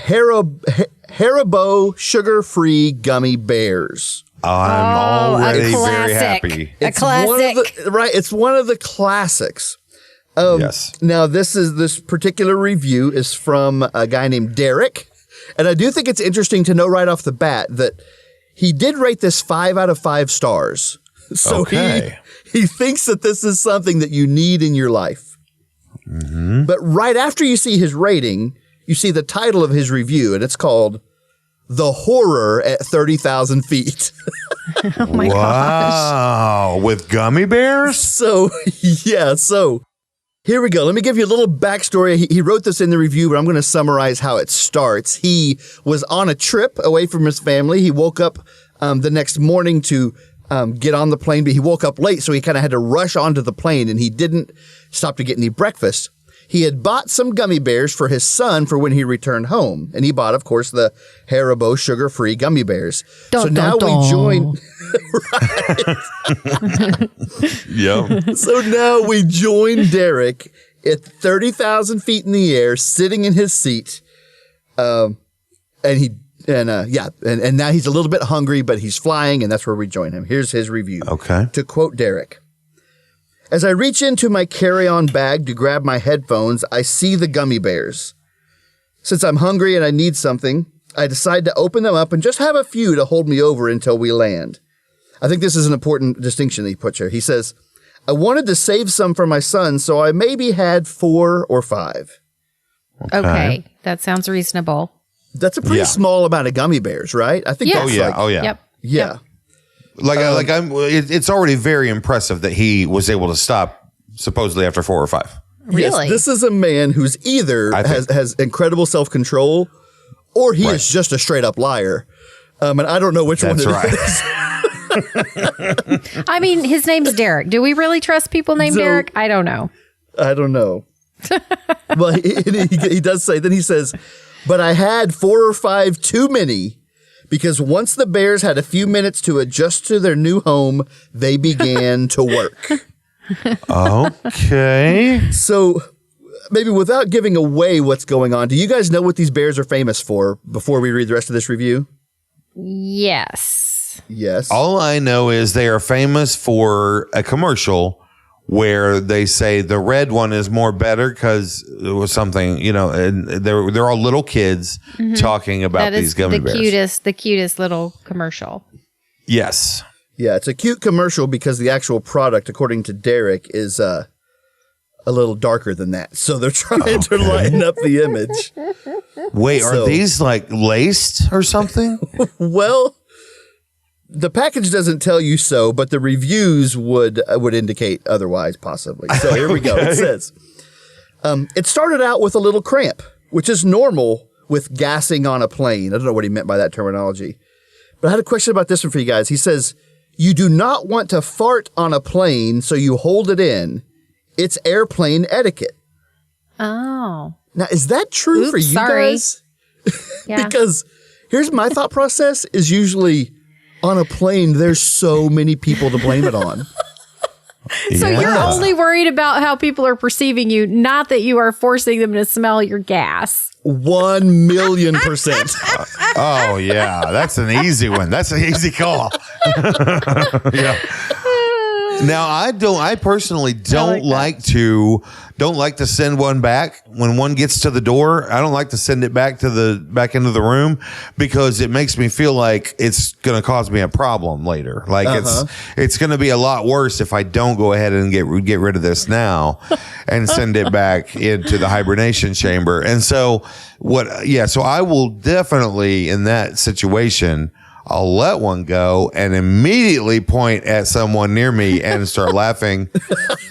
Haribo sugar-free gummy bears. I'm already very classic. happy. A classic. It's one of the classics. Yes. Now, this particular review is from a guy named Derek. And I do think it's interesting to know right off the bat that he did rate this 5 out of 5 stars. So Okay. he thinks that this is something that you need in your life. Mm-hmm. But right after you see his rating, you see the title of his review, and it's called The Horror at 30,000 Feet. Oh my gosh. Wow. With gummy bears? So here we go. Let me give you a little backstory. He wrote this in the review, but I'm going to summarize how it starts. He was on a trip away from his family. He woke up the next morning to get on the plane, but he woke up late, so he kind of had to rush onto the plane, and he didn't stop to get any breakfast. He had bought some gummy bears for his son for when he returned home, and he bought, of course, the Haribo sugar-free gummy bears. Dun, so now dun, dun. we join... Yep. So now we join Derek at 30,000 feet in the air, sitting in his seat. And now he's a little bit hungry, but he's flying, and that's where we join him. Here's his review. Okay. To quote Derek, as I reach into my carry-on bag to grab my headphones, I see the gummy bears. Since I'm hungry and I need something, I decide to open them up and just have a few to hold me over until we land. I think this is an important distinction that he puts here. He says, I wanted to save some for my son, so I maybe had 4 or 5. Okay. That sounds reasonable. That's a pretty small amount of gummy bears, right? I think Yes. that's Oh yeah. Yep. yeah. It's already very impressive that he was able to stop supposedly after 4 or 5. Really? Yes, this is a man who's either has incredible self-control or he is just a straight up liar. And I don't know which one it is. I mean, his name's Derek. Do we really trust people named Derek? I don't know. I don't know. Well, he does say, then he says, but I had 4 or 5 too many because once the bears had a few minutes to adjust to their new home, they began to work. Okay. So maybe without giving away what's going on, do you guys know what these bears are famous for before we read the rest of this review? Yes. Yes. All I know is they are famous for a commercial where they say the red one is more better because it was something, and they're all little kids talking about these gummy bears. The cutest little commercial. Yes. Yeah, it's a cute commercial because the actual product, according to Derek, is a little darker than that. So they're trying to lighten up the image. Wait, are these like laced or something? Well, the package doesn't tell you so, but the reviews would indicate otherwise, possibly. So here we go. It says, it started out with a little cramp, which is normal with gassing on a plane. I don't know what he meant by that terminology. But I had a question about this one for you guys. He says, you do not want to fart on a plane, so you hold it in. It's airplane etiquette. Oh. Now, is that true for you guys? Yeah. Because here's my thought process is usually on a plane, there's so many people to blame it on. So you're only worried about how people are perceiving you, not that you are forcing them to smell your gas. 1,000,000%. Oh, yeah. That's an easy one. That's an easy call. Yeah. Now, I personally don't like to send one back when one gets to the door. I don't like to send it back into the room because it makes me feel like it's going to cause me a problem later. Like it's going to be a lot worse if I don't go ahead and get rid of this now and send it back into the hibernation chamber. And so so I will definitely in that situation, I'll let one go and immediately point at someone near me and start laughing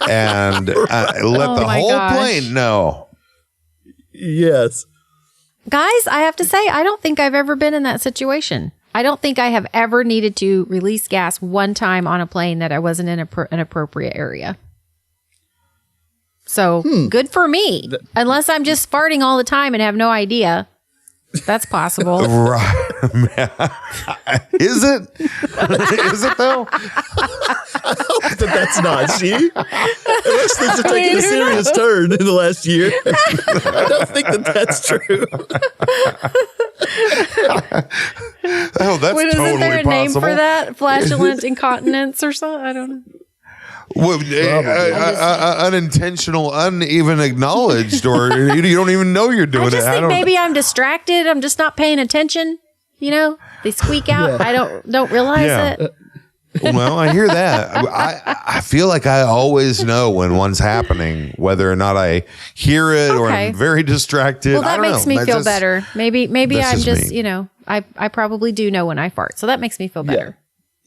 and let the whole plane know. Yes. Guys, I have to say, I don't think I've ever been in that situation. I don't think I have ever needed to release gas one time on a plane that I wasn't in an appropriate area. So good for me. Unless I'm just farting all the time and have no idea. That's possible. Right. Is it? Is it though? I hope that's not she. Unless things have taken a serious turn in the last year. I don't think that's true. Oh, that's Wait, totally isn't there a possible. name for that? Flatulent incontinence or something? I don't know. Well, unintentional, uneven acknowledged, or you don't even know you're doing I just it. think maybe I'm distracted. I'm just not paying attention. You know, they squeak out. I don't realize it. Well, I hear that. I feel like I always know when one's happening, whether or not I hear it or I'm very distracted. Well, that makes me feel better. Maybe I'm just me. you know, I probably do know when I fart, so that makes me feel better.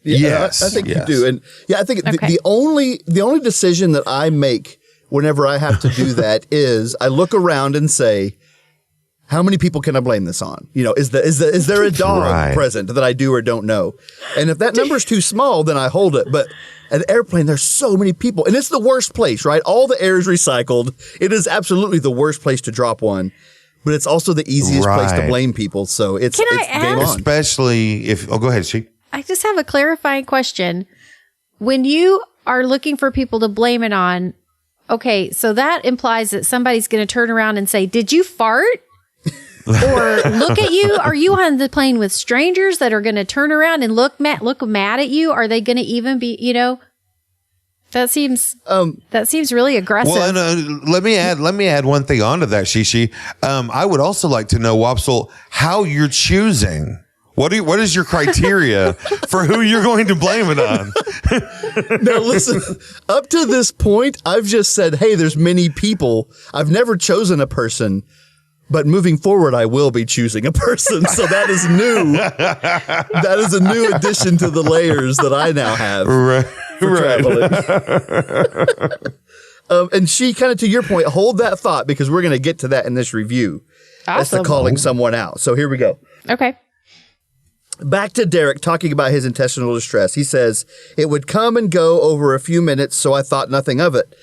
Yes, I think you do, and I think the only decision that I make whenever I have to do that is I look around and say, how many people can I blame this on? You know, is there a dog present that I do or don't know? And if that number is too small, then I hold it. But at the airplane, there's so many people, and it's the worst place, right? All the air is recycled. It is absolutely the worst place to drop one. But it's also the easiest place to blame people. So it's game on. Especially if go ahead, She. I just have a clarifying question. When you are looking for people to blame it on, okay, so that implies that somebody's going to turn around and say, "Did you fart?" Or look at you. Are you on the plane with strangers that are going to turn around and look mad at you? Are they going to even be, you know? That seems really aggressive. Well, and, let me add one thing onto that, Shishi. I would also like to know, Wopsle, how you're choosing. What is your criteria for who you're going to blame it on? Now, listen, up to this point, I've just said, hey, there's many people. I've never chosen a person, but moving forward, I will be choosing a person. So that is new. That is a new addition to the layers that I now have for traveling. And she, kind of to your point, hold that thought because we're going to get to that in this review. Awesome. As to calling someone out. So here we go. Okay. Back to Derek talking about his intestinal distress. He says, it would come and go over a few minutes, so I thought nothing of it.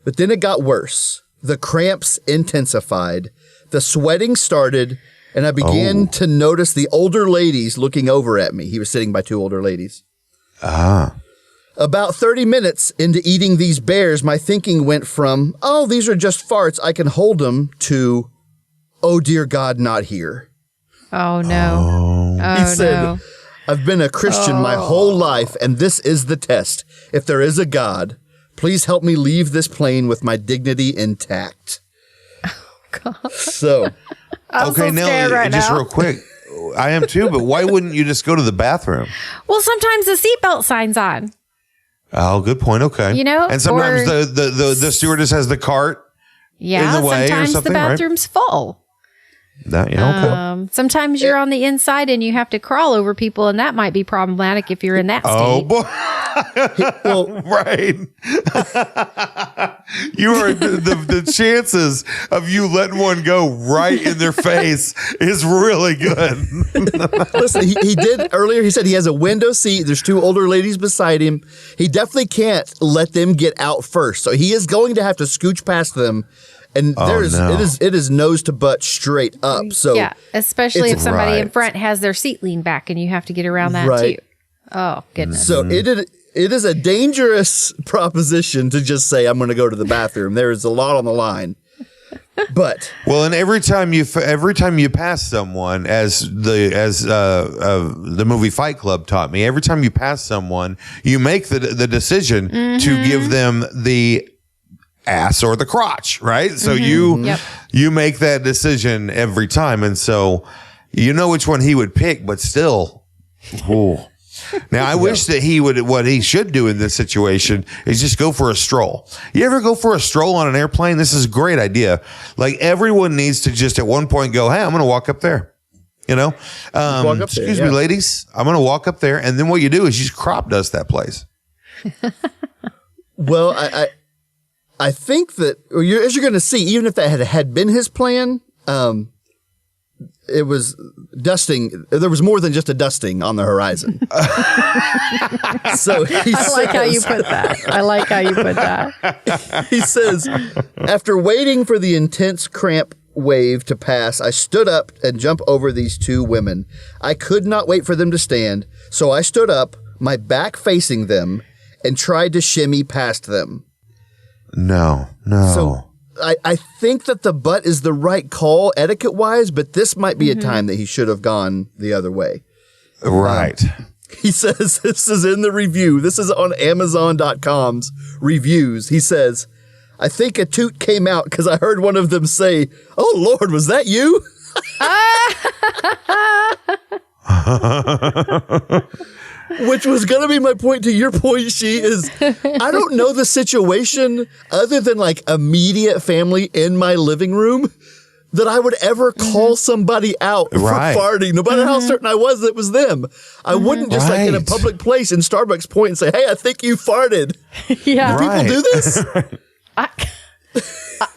But then it got worse. The cramps intensified. The sweating started, and I began to notice the older ladies looking over at me. He was sitting by two older ladies. About 30 minutes into eating these bears, my thinking went from, oh, these are just farts, I can hold them, to, oh, dear God, not here. Oh, no. He said, I've been a Christian my whole life, and this is the test. If there is a God, please help me leave this plane with my dignity intact. God. So, okay, now just real quick. I am too, but why wouldn't you just go to the bathroom? Well, sometimes the seatbelt sign's on. Oh, good point. Okay. You know, and sometimes the stewardess has the cart in the way or sometimes something, the bathroom's full. Okay. Sometimes you're on the inside and you have to crawl over people, and that might be problematic if you're in that state. Oh boy! Right. You are the chances of you letting one go right in their face is really good. Listen, he did earlier. He said he has a window seat. There's two older ladies beside him. He definitely can't let them get out first, so he is going to have to scooch past them. And it is nose to butt straight up. So yeah, especially if somebody in front has their seat leaned back and you have to get around that too. Oh goodness! So it is a dangerous proposition to just say I'm going to go to the bathroom. There is a lot on the line. Well, and every time you pass someone, as the movie Fight Club taught me, every time you pass someone, you make the decision to give them the ass or the crotch, right? So you make that decision every time, and so you know which one he would pick, but still. Ooh. Now, I wish that what he should do in this situation is just go for a stroll. You ever go for a stroll on an airplane? This is a great idea. Like, everyone needs to just at one point go, hey, I'm going to walk up there. You know, excuse me, ladies, I'm going to walk up there. And then what you do is you just crop dust that place. Well, I think that as you're going to see, even if that had been his plan, it was dusting. There was more than just a dusting on the horizon. So I like how you put that. He says, after waiting for the intense cramp wave to pass, I stood up and jumped over these two women. I could not wait for them to stand, so I stood up, my back facing them, and tried to shimmy past them. No. So I think that the butt is the right call etiquette-wise, but this might be a time that he should have gone the other way. Right. He says, this is in the review. This is on Amazon.com's reviews. He says, I think a toot came out because I heard one of them say, oh, Lord, was that you? Which was going to be my point to your point, she is, I don't know the situation other than like immediate family in my living room that I would ever call somebody out for farting, no matter how certain I was that it was them. I wouldn't just like in a public place in Starbucks point and say, hey, I think you farted. Yeah. Do people do this?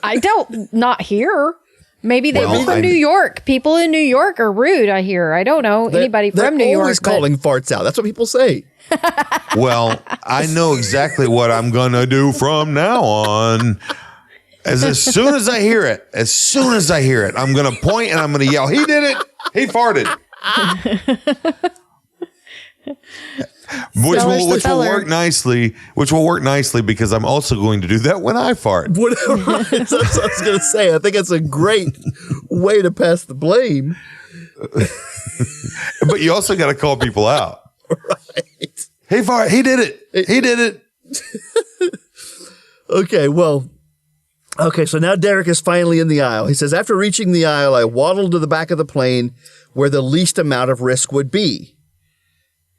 I don't, not here. Maybe they're from New York. People in New York are rude, I hear. I don't know anybody from New York. They're always calling farts out. That's what people say. Well, I know exactly what I'm going to do from now on. As soon as I hear it, I'm going to point and I'm going to yell, he did it. He farted. Which will work nicely because I'm also going to do that when I fart. Right, that's what I was going to say. I think it's a great way to pass the blame. But you also got to call people out. Right. Hey, fart, he did it. He did it. Okay, so now Derek is finally in the aisle. He says, after reaching the aisle, I waddled to the back of the plane where the least amount of risk would be.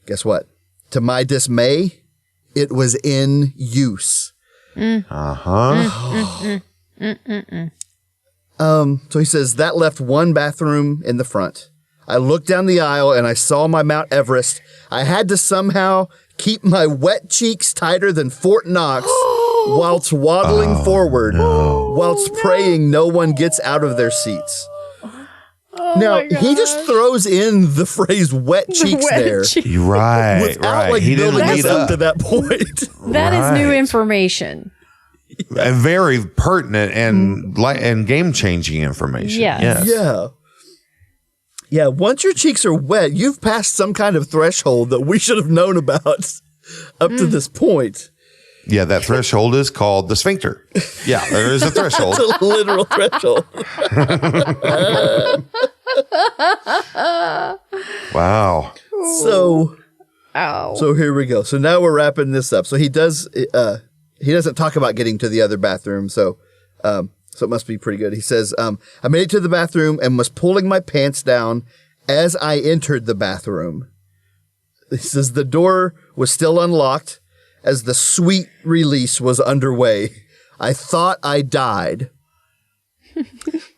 Guess what? To my dismay, it was in use. So he says, that left one bathroom in the front. I looked down the aisle and I saw my Mount Everest. I had to somehow keep my wet cheeks tighter than Fort Knox whilst waddling forward, whilst praying no one gets out of their seats. Now, he just throws in the phrase wet cheeks there. Right, without, like, he building didn't lead us up to that point. That is new information. And very pertinent and game-changing information. Yes. Yeah, once your cheeks are wet, you've passed some kind of threshold that we should have known about up to this point. Yeah, that threshold is called the sphincter. Yeah, there is a threshold. It's a literal threshold. Wow. So here we go. So now we're wrapping this up. So he doesn't talk about getting to the other bathroom. So it must be pretty good. He says, I made it to the bathroom and was pulling my pants down as I entered the bathroom. He says the door was still unlocked as the sweet release was underway. I thought I died.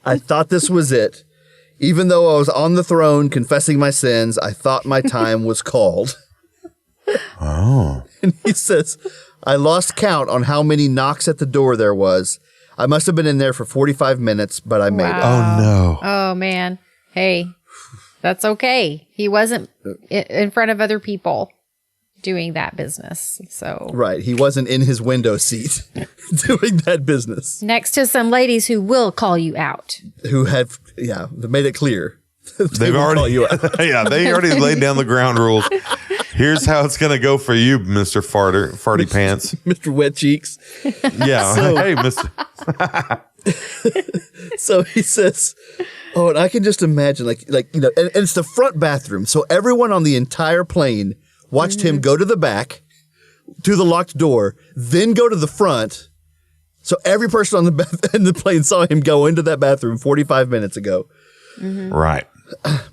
I thought this was it. Even though I was on the throne confessing my sins, I thought my time was called. Oh. And he says, I lost count on how many knocks at the door there was. I must have been in there for 45 minutes, but I made it. Oh, no. Oh, man. Hey, that's okay. He wasn't in front of other people doing that business. So right. He wasn't in his window seat doing that business. Next to some ladies who will call you out. Who have, they made it clear. They've already call you out. Yeah, they already laid down the ground rules. Here's how it's going to go for you, Mr. Farty Pants. Mr. Wet Cheeks. Yeah. Hey, Mr. So he says, oh, and I can just imagine, and it's the front bathroom. So everyone on the entire plane watched him go to the back, to the locked door, then go to the front. So every person on in the plane saw him go into that bathroom 45 minutes ago. Right.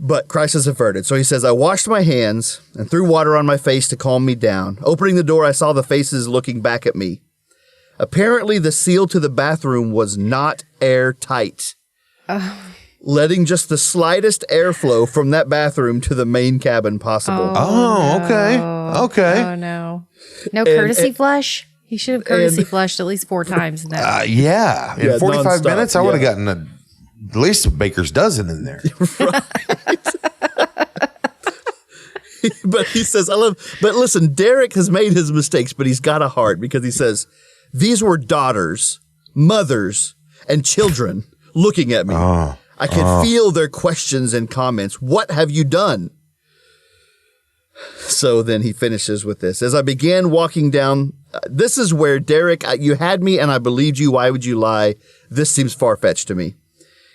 But crisis averted. So he says, I washed my hands and threw water on my face to calm me down. Opening the door, I saw the faces looking back at me. Apparently, the seal to the bathroom was not airtight, letting just the slightest airflow from that bathroom to the main cabin possible. Okay. Oh, no. No courtesy flush? He should have courtesy flushed at least 4 times in that. Yeah. In 45 nonstop, minutes, I would have gotten at least a baker's dozen in there. But he says, but listen, Derek has made his mistakes, but he's got a heart because he says, these were daughters, mothers, and children looking at me. I can feel their questions and comments. What have you done? So then he finishes with this. As I began walking down, this is where Derek, you had me and I believed you. Why would you lie? This seems far-fetched to me.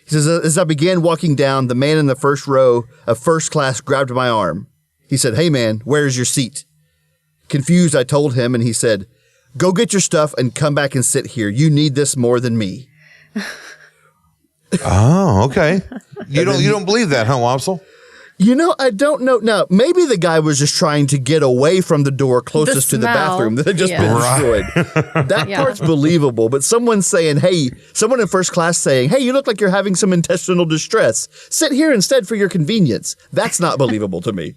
He says, as I began walking down, the man in the first row of first class grabbed my arm. He said, hey man, where's your seat? Confused, I told him, and he said, go get your stuff and come back and sit here. You need this more than me. Oh, okay. You don't believe that, huh, Wopsle? You know, I don't know. Now, maybe the guy was just trying to get away from the door closest to the bathroom that had just been destroyed. That part's believable. But someone in first class saying, hey, you look like you're having some intestinal distress. Sit here instead for your convenience. That's not believable to me.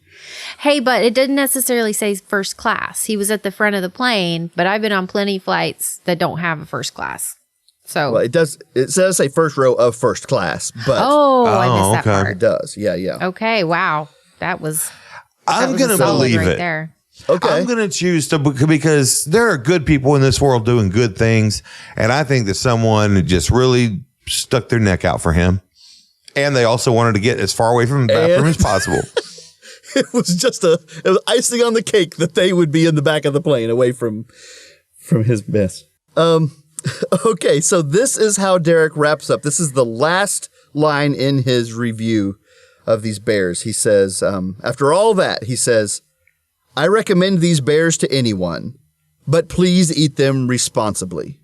Hey, but it didn't necessarily say first class. He was at the front of the plane, but I've been on plenty of flights that don't have a first class. So well, it says say first row of first class, but I missed that part. It does. Yeah. Okay, wow. I'm going to believe right it. There. Okay. I'm going to choose to because there are good people in this world doing good things. And I think that someone just really stuck their neck out for him. And they also wanted to get as far away from the bathroom as possible. It was icing on the cake that they would be in the back of the plane away from his mess. Okay, so this is how Derek wraps up. This is the last line in his review of these bears. He says, after all that, he says, I recommend these bears to anyone, but please eat them responsibly.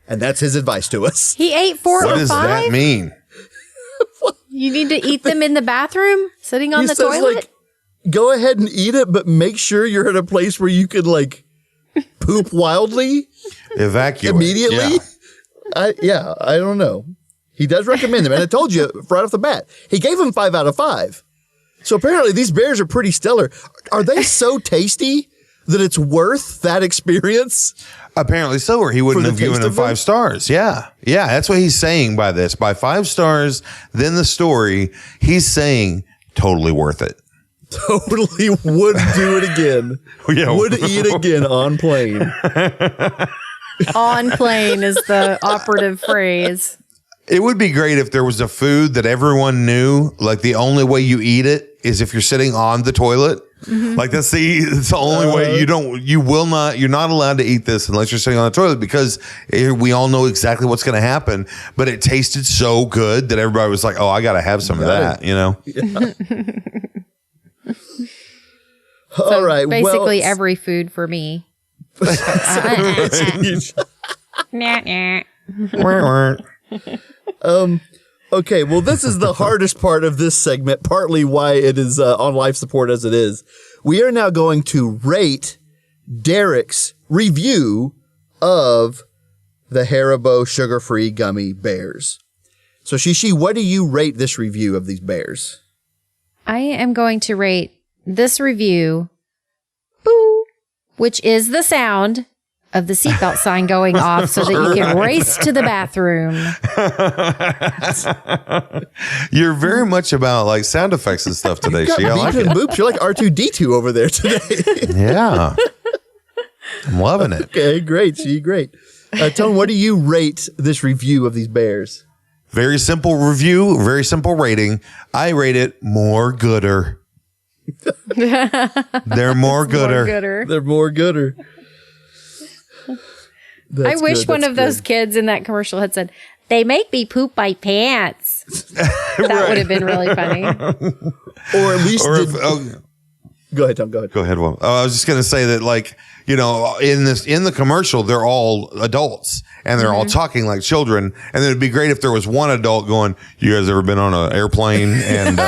And that's his advice to us. He ate 4 or 5? What does that mean? You need to eat them in the bathroom, sitting on the toilet? Go ahead and eat it, but make sure you're at a place where you could poop wildly. Evacuate immediately. Yeah. I don't know. He does recommend them, and I told you right off the bat, he gave them 5 out of 5. So apparently these bears are pretty stellar. Are they so tasty that it's worth that experience? Apparently so, or he wouldn't have given them 5 stars. Yeah, that's what he's saying by this. By 5 stars, then the story, he's saying totally worth it. Totally would do it again. Yeah. Would eat again on plane. On plane is the operative phrase. It would be great if there was a food that everyone knew, like the only way you eat it is if you're sitting on the toilet. Mm-hmm. Like it's the only way you're not allowed to eat this unless you're sitting on the toilet because we all know exactly what's going to happen. But it tasted so good that everybody was like, oh, I got to have some of that, you know? Yeah. So all right. Basically every food for me. Okay, well, this is the hardest part of this segment, partly why it is on life support as it is. We are now going to rate Derek's review of the Haribo sugar-free gummy bears. So, Shishi, what do you rate this review of these bears? I am going to rate this review, boo, which is the sound of the seatbelt sign going off so that you can race to the bathroom. You're very much about like sound effects and stuff today, She. I like it. Boops. You're like R2-D2 over there today. Yeah. I'm loving it. Okay, great. She, great. Tone, what do you rate this review of these bears? Very simple review, very simple rating. I rate it more gooder. They're more gooder. They're more gooder. I wish one of those kids in that commercial had said, "They make me poop my pants." That would have been really funny. Or at least go ahead, Tom. Go ahead. Go ahead, Will. I was just going to say that, like, you know, in the commercial, they're all adults and they're all talking like children. And it'd be great if there was one adult going, "You guys ever been on an airplane?" And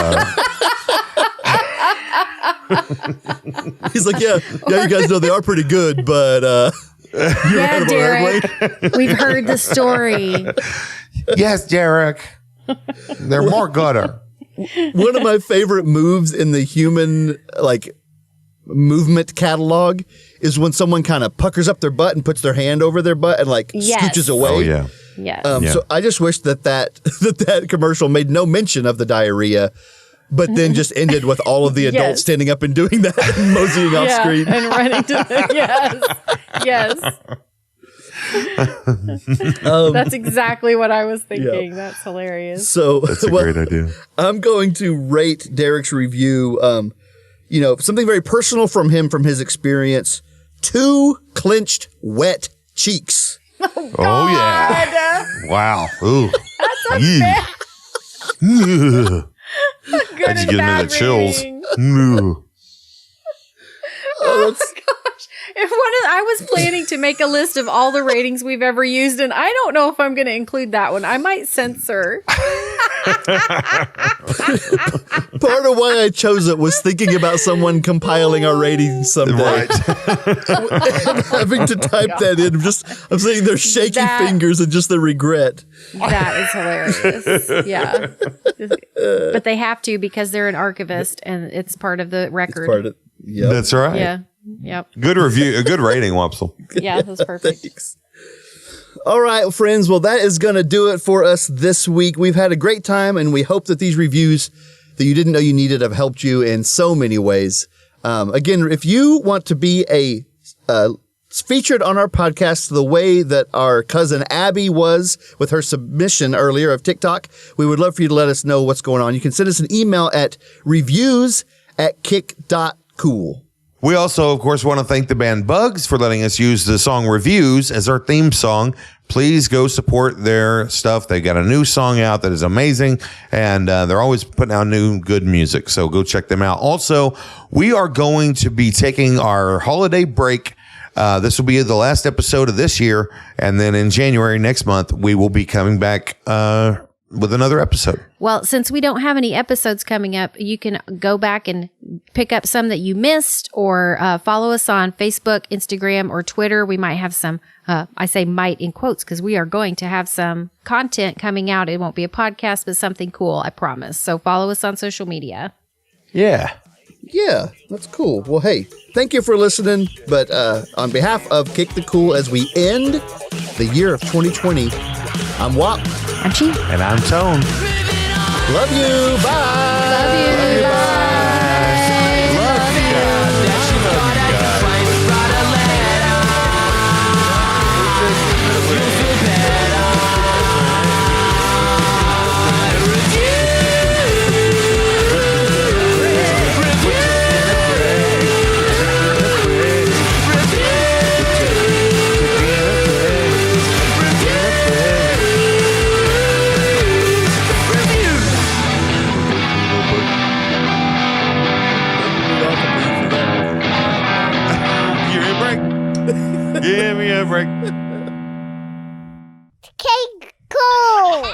he's like, yeah, you guys know they are pretty good, but yeah, Derek, we've heard the story. Yes, Derek, they're more gooder. One of my favorite moves in the human movement catalog is when someone kind of puckers up their butt and puts their hand over their butt and scooches away. Oh yeah. Yes. So I just wish that commercial made no mention of the diarrhea, but then just ended with all of the adults standing up and doing that and moseying off screen and running to the yes. That's exactly what I was thinking. Yeah. That's hilarious. So that's a great idea. I'm going to rate Derek's review. Something very personal from him, from his experience. 2 clenched wet cheeks. Oh yeah! Wow. Ooh. That's a bad. Good and bad the chills. Oh gosh. I was planning to make a list of all the ratings we've ever used, and I don't know if I'm going to include that one. I might censor. Part of why I chose it was thinking about someone compiling our ratings someday. Right. And having to type that in. I'm sitting there shaking fingers and just the regret. That is hilarious. Yeah. But they have to because they're an archivist and it's part of the record. That's right. Yeah. Yep. Good review. A good rating, Wopsle. Yeah, that's perfect. Thanks. All right, friends. Well, that is going to do it for us this week. We've had a great time, and we hope that these reviews that you didn't know you needed have helped you in so many ways. Again, if you want to be featured on our podcast the way that our cousin Abby was with her submission earlier of TikTok, we would love for you to let us know what's going on. You can send us an email at reviews@kick.cool. We also, of course, want to thank the band Bugs for letting us use the song Reviews as our theme song. Please go support their stuff. They got a new song out that is amazing, and they're always putting out new good music. So go check them out. Also, we are going to be taking our holiday break. This will be the last episode of this year, and then in January next month, we will be coming back with another episode. Well, since we don't have any episodes coming up, you can go back and pick up some that you missed, or follow us on Facebook, Instagram, or Twitter. We might have some, I say might in quotes, because we are going to have some content coming out. It won't be a podcast, but something cool, I promise. So follow us on social media. Yeah. Yeah, that's cool. Well, hey, thank you for listening. But on behalf of Kick the Cool, as we end the year of 2020, I'm Wop. I'm Chi. And I'm Tone. Love you. Bye. Love you. Give me a break. Cake cool.